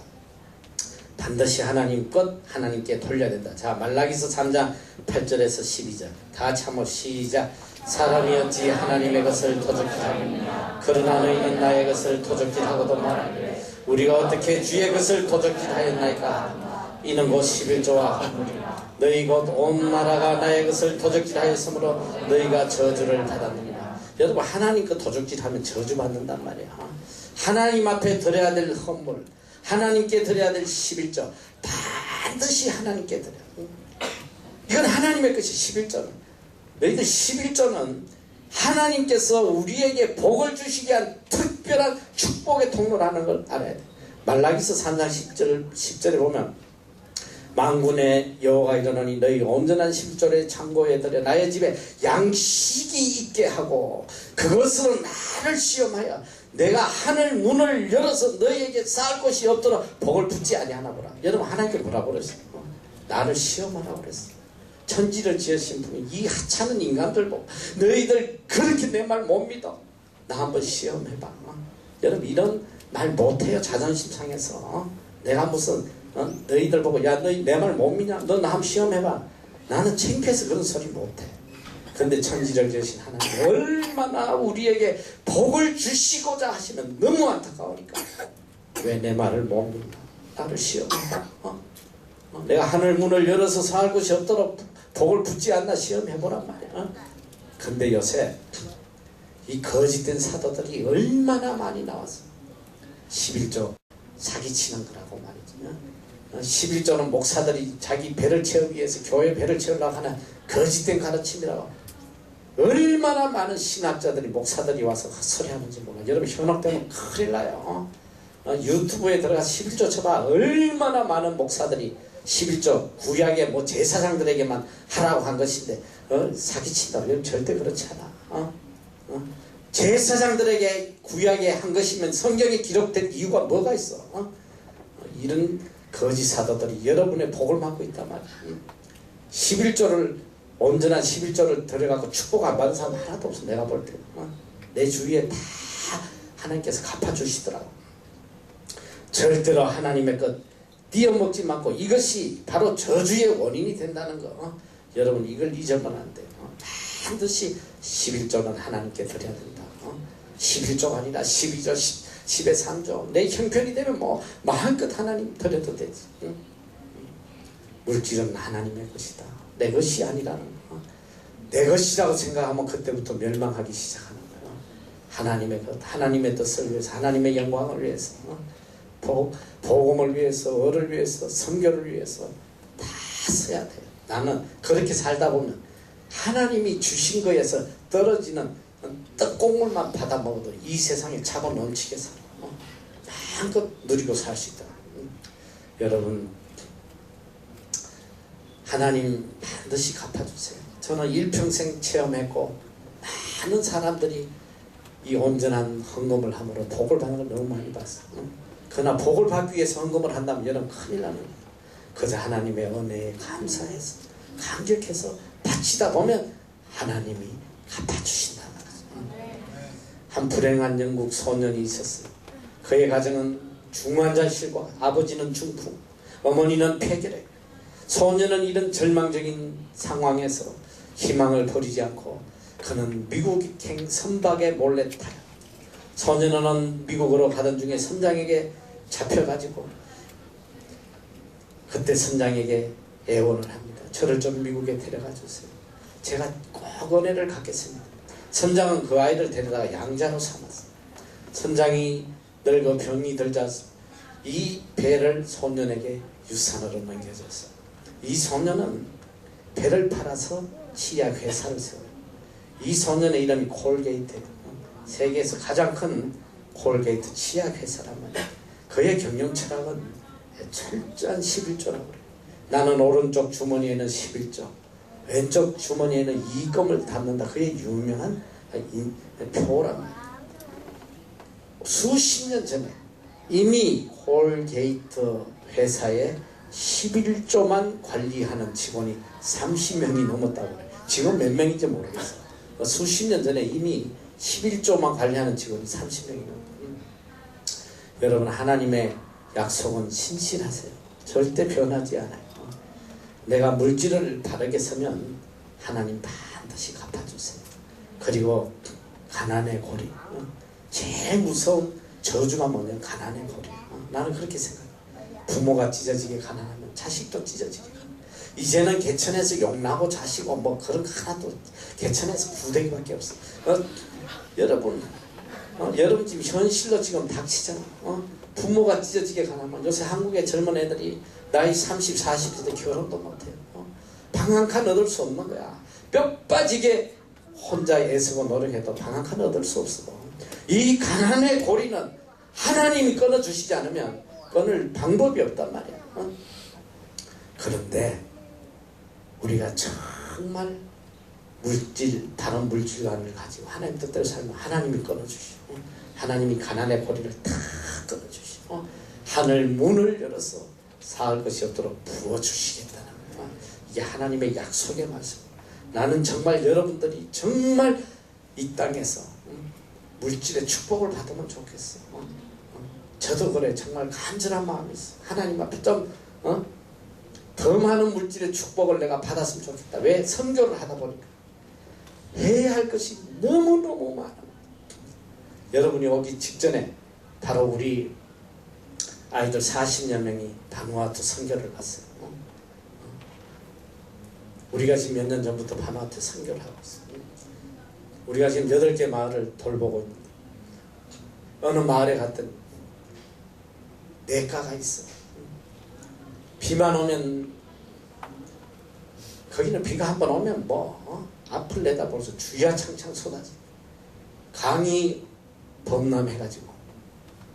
반드시 하나님 것 하나님께 돌려야 된다. 자, 말라기서 3장 8절에서 12절 다 같이 한번 시작. 사람이 어찌 하나님의 것을 도적히 하느냐. 그러나 너희는 나의 것을 도적히 하고도 말하기를 우리가 어떻게 주의 것을 도적히 하였나이까. 이는 곧 11조와 헌물이라. 너희 곧 온 나라가 나의 것을 도적질 하였으므로 너희가 저주를 받았느니라. 여러분, 하나님 그 도적질하면 저주받는단 말이야. 하나님 앞에 드려야 될 헌물, 하나님께 드려야 될 11조 반드시 하나님께 드려. 이건 하나님의 것이 11조는. 너희들 11조는 하나님께서 우리에게 복을 주시기 위한 특별한 축복의 통로라는 걸 알아야 돼. 말라기서 3장 10절에 보면 만군의 여호와가 이르노니 너희 온전한 11조를 창고에 들여 나의 집에 양식이 있게 하고 그것으로 나를 시험하여 내가 하늘 문을 열어서 너희에게 쌓을 곳이 없도록 복을 붓지 아니하나 보라. 여러분, 하나님께 뭐라 그랬어요? 나를 시험하라고 그랬어. 천지를 지으신 분이 이 하찮은 인간들 보고 너희들 그렇게 내 말 못 믿어. 나 한번 시험해봐. 여러분, 이런 말 못해요. 자존심 상해서. 내가 무슨 너희들 보고 야 너희 내 말 못 믿냐? 너 나 한번 시험해봐. 나는 창피해서 그런 소리 못해. 근데 천지를 지으신 하나님 얼마나 우리에게 복을 주시고자 하시면 너무 안타까우니까 왜 내 말을 못 믿나? 나를 시험해봐. 내가 하늘 문을 열어서 살 곳이 없도록 복을 붓지 않나 시험해보란 말이야. 근데 요새 이 거짓된 사도들이 얼마나 많이 나왔어. 11조 사기치는 거라고 말이지. 11조는 목사들이 자기 배를 채우기 위해서 교회 배를 채우려고 하는 거짓된 가르침이라고. 얼마나 많은 신학자들이 목사들이 와서 헛소리하는지 몰라. 여러분, 현혹되면 큰일 나요. 유튜브에 들어가 11조 쳐봐. 얼마나 많은 목사들이 11조 구약의 뭐 제사장들에게만 하라고 한 것인데 사기친다. 여러분, 절대 그렇지 않아. 제사장들에게 구약에 한 것이면 성경에 기록된 이유가 뭐가 있어? 이런 거짓 사도들이 여러분의 복을 막고 있단 말이야. 11조를 온전한 11조를 들어가고 축복 안 받은 사람 하나도 없어. 내가 볼 때. 내 주위에 다 하나님께서 갚아주시더라고. 절대로 하나님의 것 띄어먹지 말고 이것이 바로 저주의 원인이 된다는 거. 여러분, 이걸 잊으면 안 돼요. 반드시 11조는 하나님께 드려야 된다. 11조가 아니라 12조, 10의 3조. 내 형편이 되면 뭐 마음껏 하나님 드려도 되지. 물질은 하나님의 것이다. 내 것이 아니라는 거. 내 것이라고 생각하면 그때부터 멸망하기 시작하는 거예요. 하나님의 것, 하나님의 뜻을 위해서, 하나님의 영광을 위해서, 복음을 위해서, 을을 위해서, 선교를 위해서 다 써야 돼요. 나는 그렇게 살다 보면 하나님이 주신 거에서 떨어지는 떡국물만 받아 먹어도 이 세상에 차고 넘치게 살아. 마음껏 누리고 살 수 있다. 여러분, 하나님 반드시 갚아주세요. 저는 일평생 체험했고 많은 사람들이 이 온전한 헌금을 함으로 복을 받는 걸 너무 많이 봤어요. 그러나 복을 받기 위해서 헌금을 한다면 여러분 큰일 나는 거예요. 그저 하나님의 은혜에 감사해서 감격해서 바치다 보면 하나님이 갚아주신다는 거죠. 한 불행한 영국 소년이 있었어요. 그의 가정은 중환자실과 아버지는 중풍, 어머니는 폐결핵. 소년은 이런 절망적인 상황에서 희망을 버리지 않고 그는 미국행 선박에 몰래 타요. 소년은 미국으로 가던 중에 선장에게 잡혀가지고 그때 선장에게 애원을 합니다. 저를 좀 미국에 데려가 주세요. 제가 꼭 은혜를 갚겠습니다. 선장은 그 아이를 데려다가 양자로 삼았어요. 선장이 늙어 병이 들자 이 배를 소년에게 유산으로 넘겨줬어요. 이 소년은 배를 팔아서 치약 회사를 세워요. 이 소년의 이름이 콜게이트예요. 세계에서 가장 큰 콜게이트 치약 회사란 말이에요. 그의 경영 철학은 철저한 11조라고 그래요. 나는 오른쪽 주머니에는 11조, 왼쪽 주머니에는 이금을 담는다. 그의 유명한 표란 말이에요. 수십 년 전에 이미 콜게이트 회사에 11조만 관리하는 직원이 30명이 넘었다고 해요. 지금 몇 명인지 모르겠어요. 수십 년 전에 이미 11조만 관리하는 직원이 30명이 넘었어요. 여러분, 하나님의 약속은 신실하세요. 절대 변하지 않아요. 내가 물질을 바르게 쓰면 하나님 반드시 갚아주세요. 그리고 가난의 고리, 제일 무서운 저주가 뭐냐면 가난의 고리. 나는 그렇게 생각해요. 부모가 찢어지게 가난하면 자식도 찢어지게 가난. 이제는 개천에서 욕나고 자시고 뭐 그런 거 하나도, 개천에서 부대기밖에 없어. 여러분, 여러분 집 현실로 지금 닥치잖아. 부모가 찢어지게 가난하면 요새 한국의 젊은 애들이 나이 30, 40대 때 결혼도 못해요. 방 한 칸 얻을 수 없는 거야. 뼈 빠지게 혼자 애쓰고 노력해도 방 한 칸 얻을 수 없어. 이 가난의 고리는 하나님이 끊어주시지 않으면 끊을 방법이 없단 말이야. 그런데 우리가 정말 다른 물질관을 가지고 하나님 뜻대로 살면 하나님이 끊어주시고, 하나님이 가난의 고리를 다 끊어주시고, 하늘 문을 열어서 사할 것이 없도록 부어주시겠다는 거야. 이게 하나님의 약속의 말씀. 나는 정말 여러분들이 정말 이 땅에서 물질의 축복을 받으면 좋겠어. 저도 그래. 정말 간절한 마음이 있어. 하나님 앞에 좀 더 많은 물질의 축복을 내가 받았으면 좋겠다. 왜? 선교를 하다 보니까 해야 할 것이 너무너무 많아. 여러분이 오기 직전에 바로 우리 아이들 40여 명이 바누아투 선교를 갔어요. 우리가 지금 몇 년 전부터 바누아투 선교를 하고 있어요. 우리가 지금 8개 마을을 돌보고 있는데, 어느 마을에 갔더니 냇가가 있어. 비만 오면, 거기는 비가 한번 오면 앞을 내다보면서 주야창창 쏟아져. 강이 범람해가지고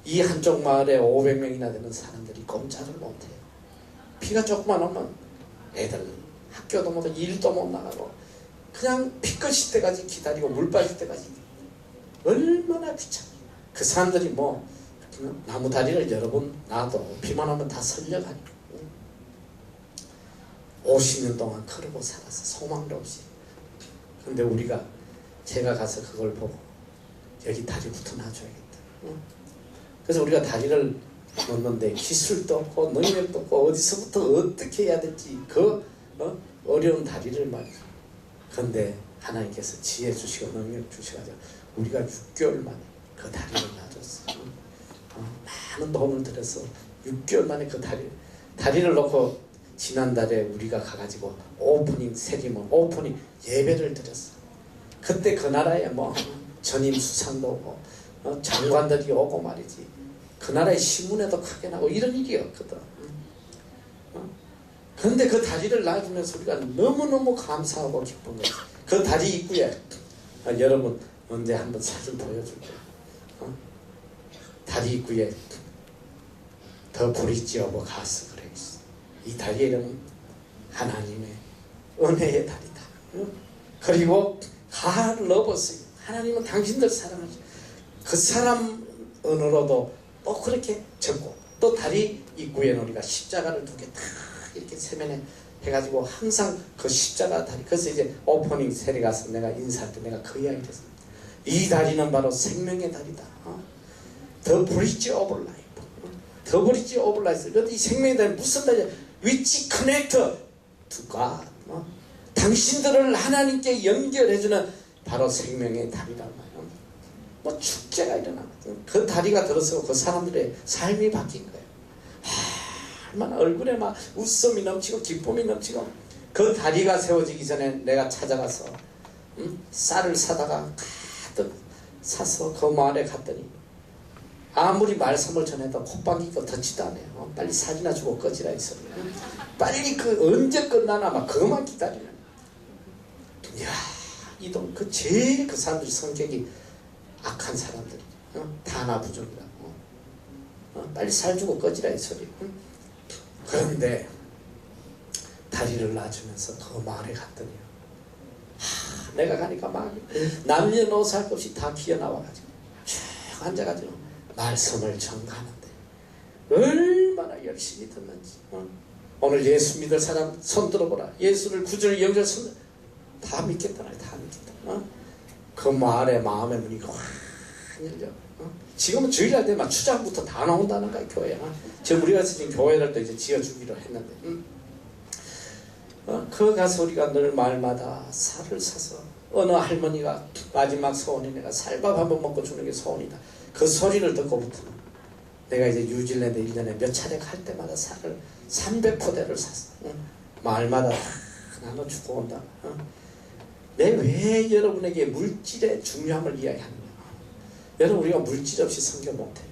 이 한쪽 마을에 500명이나 되는 사람들이 꼼짝을 못해요. 비가 조금만 오면 애들 학교도 못 가고 일도 못 나가고 그냥 비 끝일 때까지 기다리고 물 빠질 때까지. 얼마나 귀찮아. 그 사람들이 나무 다리를 여러 번 놔도 비만 오면 다 설려가니까 50년 동안 그러고 살았어. 소망도 없이. 근데 제가 가서 그걸 보고 여기 다리부터 놔줘야겠다. 그래서 우리가 다리를 놓는데 기술도 없고 능력도 없고 어디서부터 어떻게 해야 될지 어려운 다리를 말이야. 그런데 하나님께서 지혜 주시고 능력 주셔가지고 우리가 6개월 만에 그 다리를 놔줬어. 많은 도움을 들여서 6개월 만에 그 다리를 놓고 지난달에 우리가 가가지고 오프닝 예배를 드렸어. 그때 그 나라에 전임 수상도 오고 장관들이 오고 말이지. 그 나라의 신문에도 크게 나고 이런 일이 없거든. 그런데 그 다리를 놔주면서 우리가 너무너무 감사하고 기쁜 거지. 그 다리 입구에 여러분 언제 한번 사진 보여줄게요. 다리 입구에 더 브릿지 오브 가스 그래 있어. 이 다리의 이름은 하나님의 은혜의 다리다. 그리고 God loves you. 하나님은 당신들 사랑하죠. 그 사람 은으로도 또 그렇게 적고, 또 다리 입구에는 우리가 십자가를 두 개 딱 이렇게 세면에 해가지고 항상 그 십자가 다리. 그래서 이제 오프닝 세례 가서 내가 인사할 때 내가 그 이야기를 했어. 이 다리는 바로 생명의 다리다. The bridge of life. The bridge of life. 이 생명의 다리 무슨 다리야? Which connect to God. 당신들을 하나님께 연결해주는 바로 생명의 다리란 말이야. 축제가 일어나거든. 그 다리가 들어서 그 사람들의 삶이 바뀐 거예요. 얼마나 얼굴에 막 웃음이 넘치고 기쁨이 넘치고. 그 다리가 세워지기 전에 내가 찾아가서 쌀을 사다가 가득 사서 그 마을에 갔더니 아무리 말씀을 전해도 콧방귀가 덧지도 않아요. 빨리 사진이나 주고 꺼지라 이 소리. 빨리 언제 끝나나 막 그것만 기다리는. 이야, 이동 제일 그 사람들이 성격이 악한 사람들이 다나부족이라고. 빨리 살 주고 꺼지라 이 소리. 그런데 다리를 놔주면서 그 마을에 갔더니 내가 가니까 막 남녀노소 할 것 없이 다 기어나와가지고 쭉 앉아가지고 말씀을 전가하는데 얼마나 열심히 듣는지. 오늘 예수 믿을 사람 손 들어보라. 예수를 구주를 영접 다 믿겠다. 다 믿겠다. 그 마을의 마음의 문이 확 열려. 지금은 주일날 되면 추장부터 다 나온다는 거야, 교회. 지금 우리가 지금 교회를 또 이제 지어주기로 했는데, 그 가서 우리가 늘 말마다 살을 사서 어느 할머니가 마지막 소원이 내가 쌀밥 한번 먹고 주는 게 소원이다. 그 소리를 듣고부터 내가 이제 뉴질랜드 1년에 몇 차례 갈 때마다 살을 300포대를 샀어. 마을마다 다 나눠주고 온다. 내가 왜 여러분에게 물질의 중요함을 이야기하느냐. 여러분 우리가 물질 없이 성경 못해요.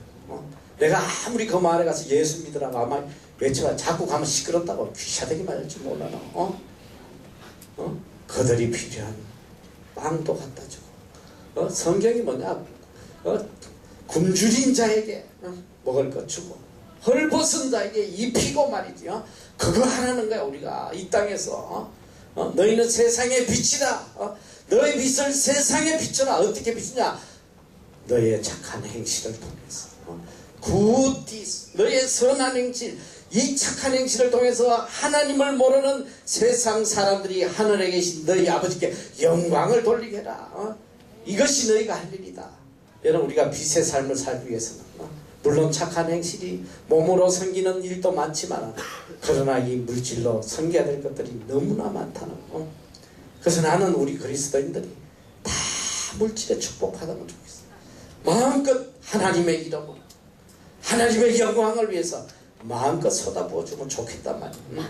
내가 아무리 그 마을에 가서 예수 믿으라고 아마 외쳐봐 자꾸 가면 시끄럽다고 귀샤대기 맞을지 몰라. 그들이 필요한 빵도 갖다 주고 성경이 뭐냐 굶주린 자에게 먹을 것 주고 헐벗은 자에게 입히고 말이지. 그거 하라는 거야. 우리가 이 땅에서 너희는 세상의 빛이다. 너희 빛을 세상에 비춰라. 어떻게 비추냐? 너희의 착한 행실을 통해서 good deeds, 너희의 선한 행실, 이 착한 행실을 통해서 하나님을 모르는 세상 사람들이 하늘에 계신 너희 아버지께 영광을 돌리게 해라. 이것이 너희가 할 일이다. 여러분 우리가 빛의 삶을 살기 위해서는 물론 착한 행실이 몸으로 섬기는 일도 많지만 그러나 이 물질로 섬겨야 될 것들이 너무나 많다는 거. 그래서 나는 우리 그리스도인들이 다 물질에 축복받으면 좋겠어. 마음껏 하나님의 이름으로 하나님의 영광을 위해서 마음껏 쏟아부어주면 좋겠단 말이에요.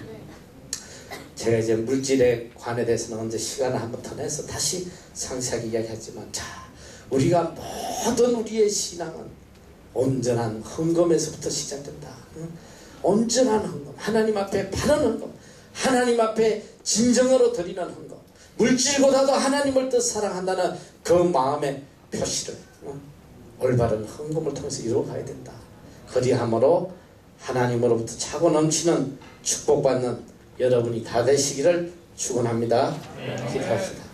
제가 이제 물질에 관해 대해서는 언제 시간을 한번 더 내서 다시 상세하게 이야기하지만, 자, 우리가 모든 우리의 신앙은 온전한 헌금에서부터 시작된다. 온전한 헌금, 하나님 앞에 바른 헌금, 하나님 앞에 진정으로 드리는 헌금, 물질보다도 하나님을 더 사랑한다는 그 마음의 표시를 올바른 헌금을 통해서 이루어가야 된다. 그리함으로 하나님으로부터 차고 넘치는 축복받는 여러분이 다 되시기를 축원합니다. 기도합시다.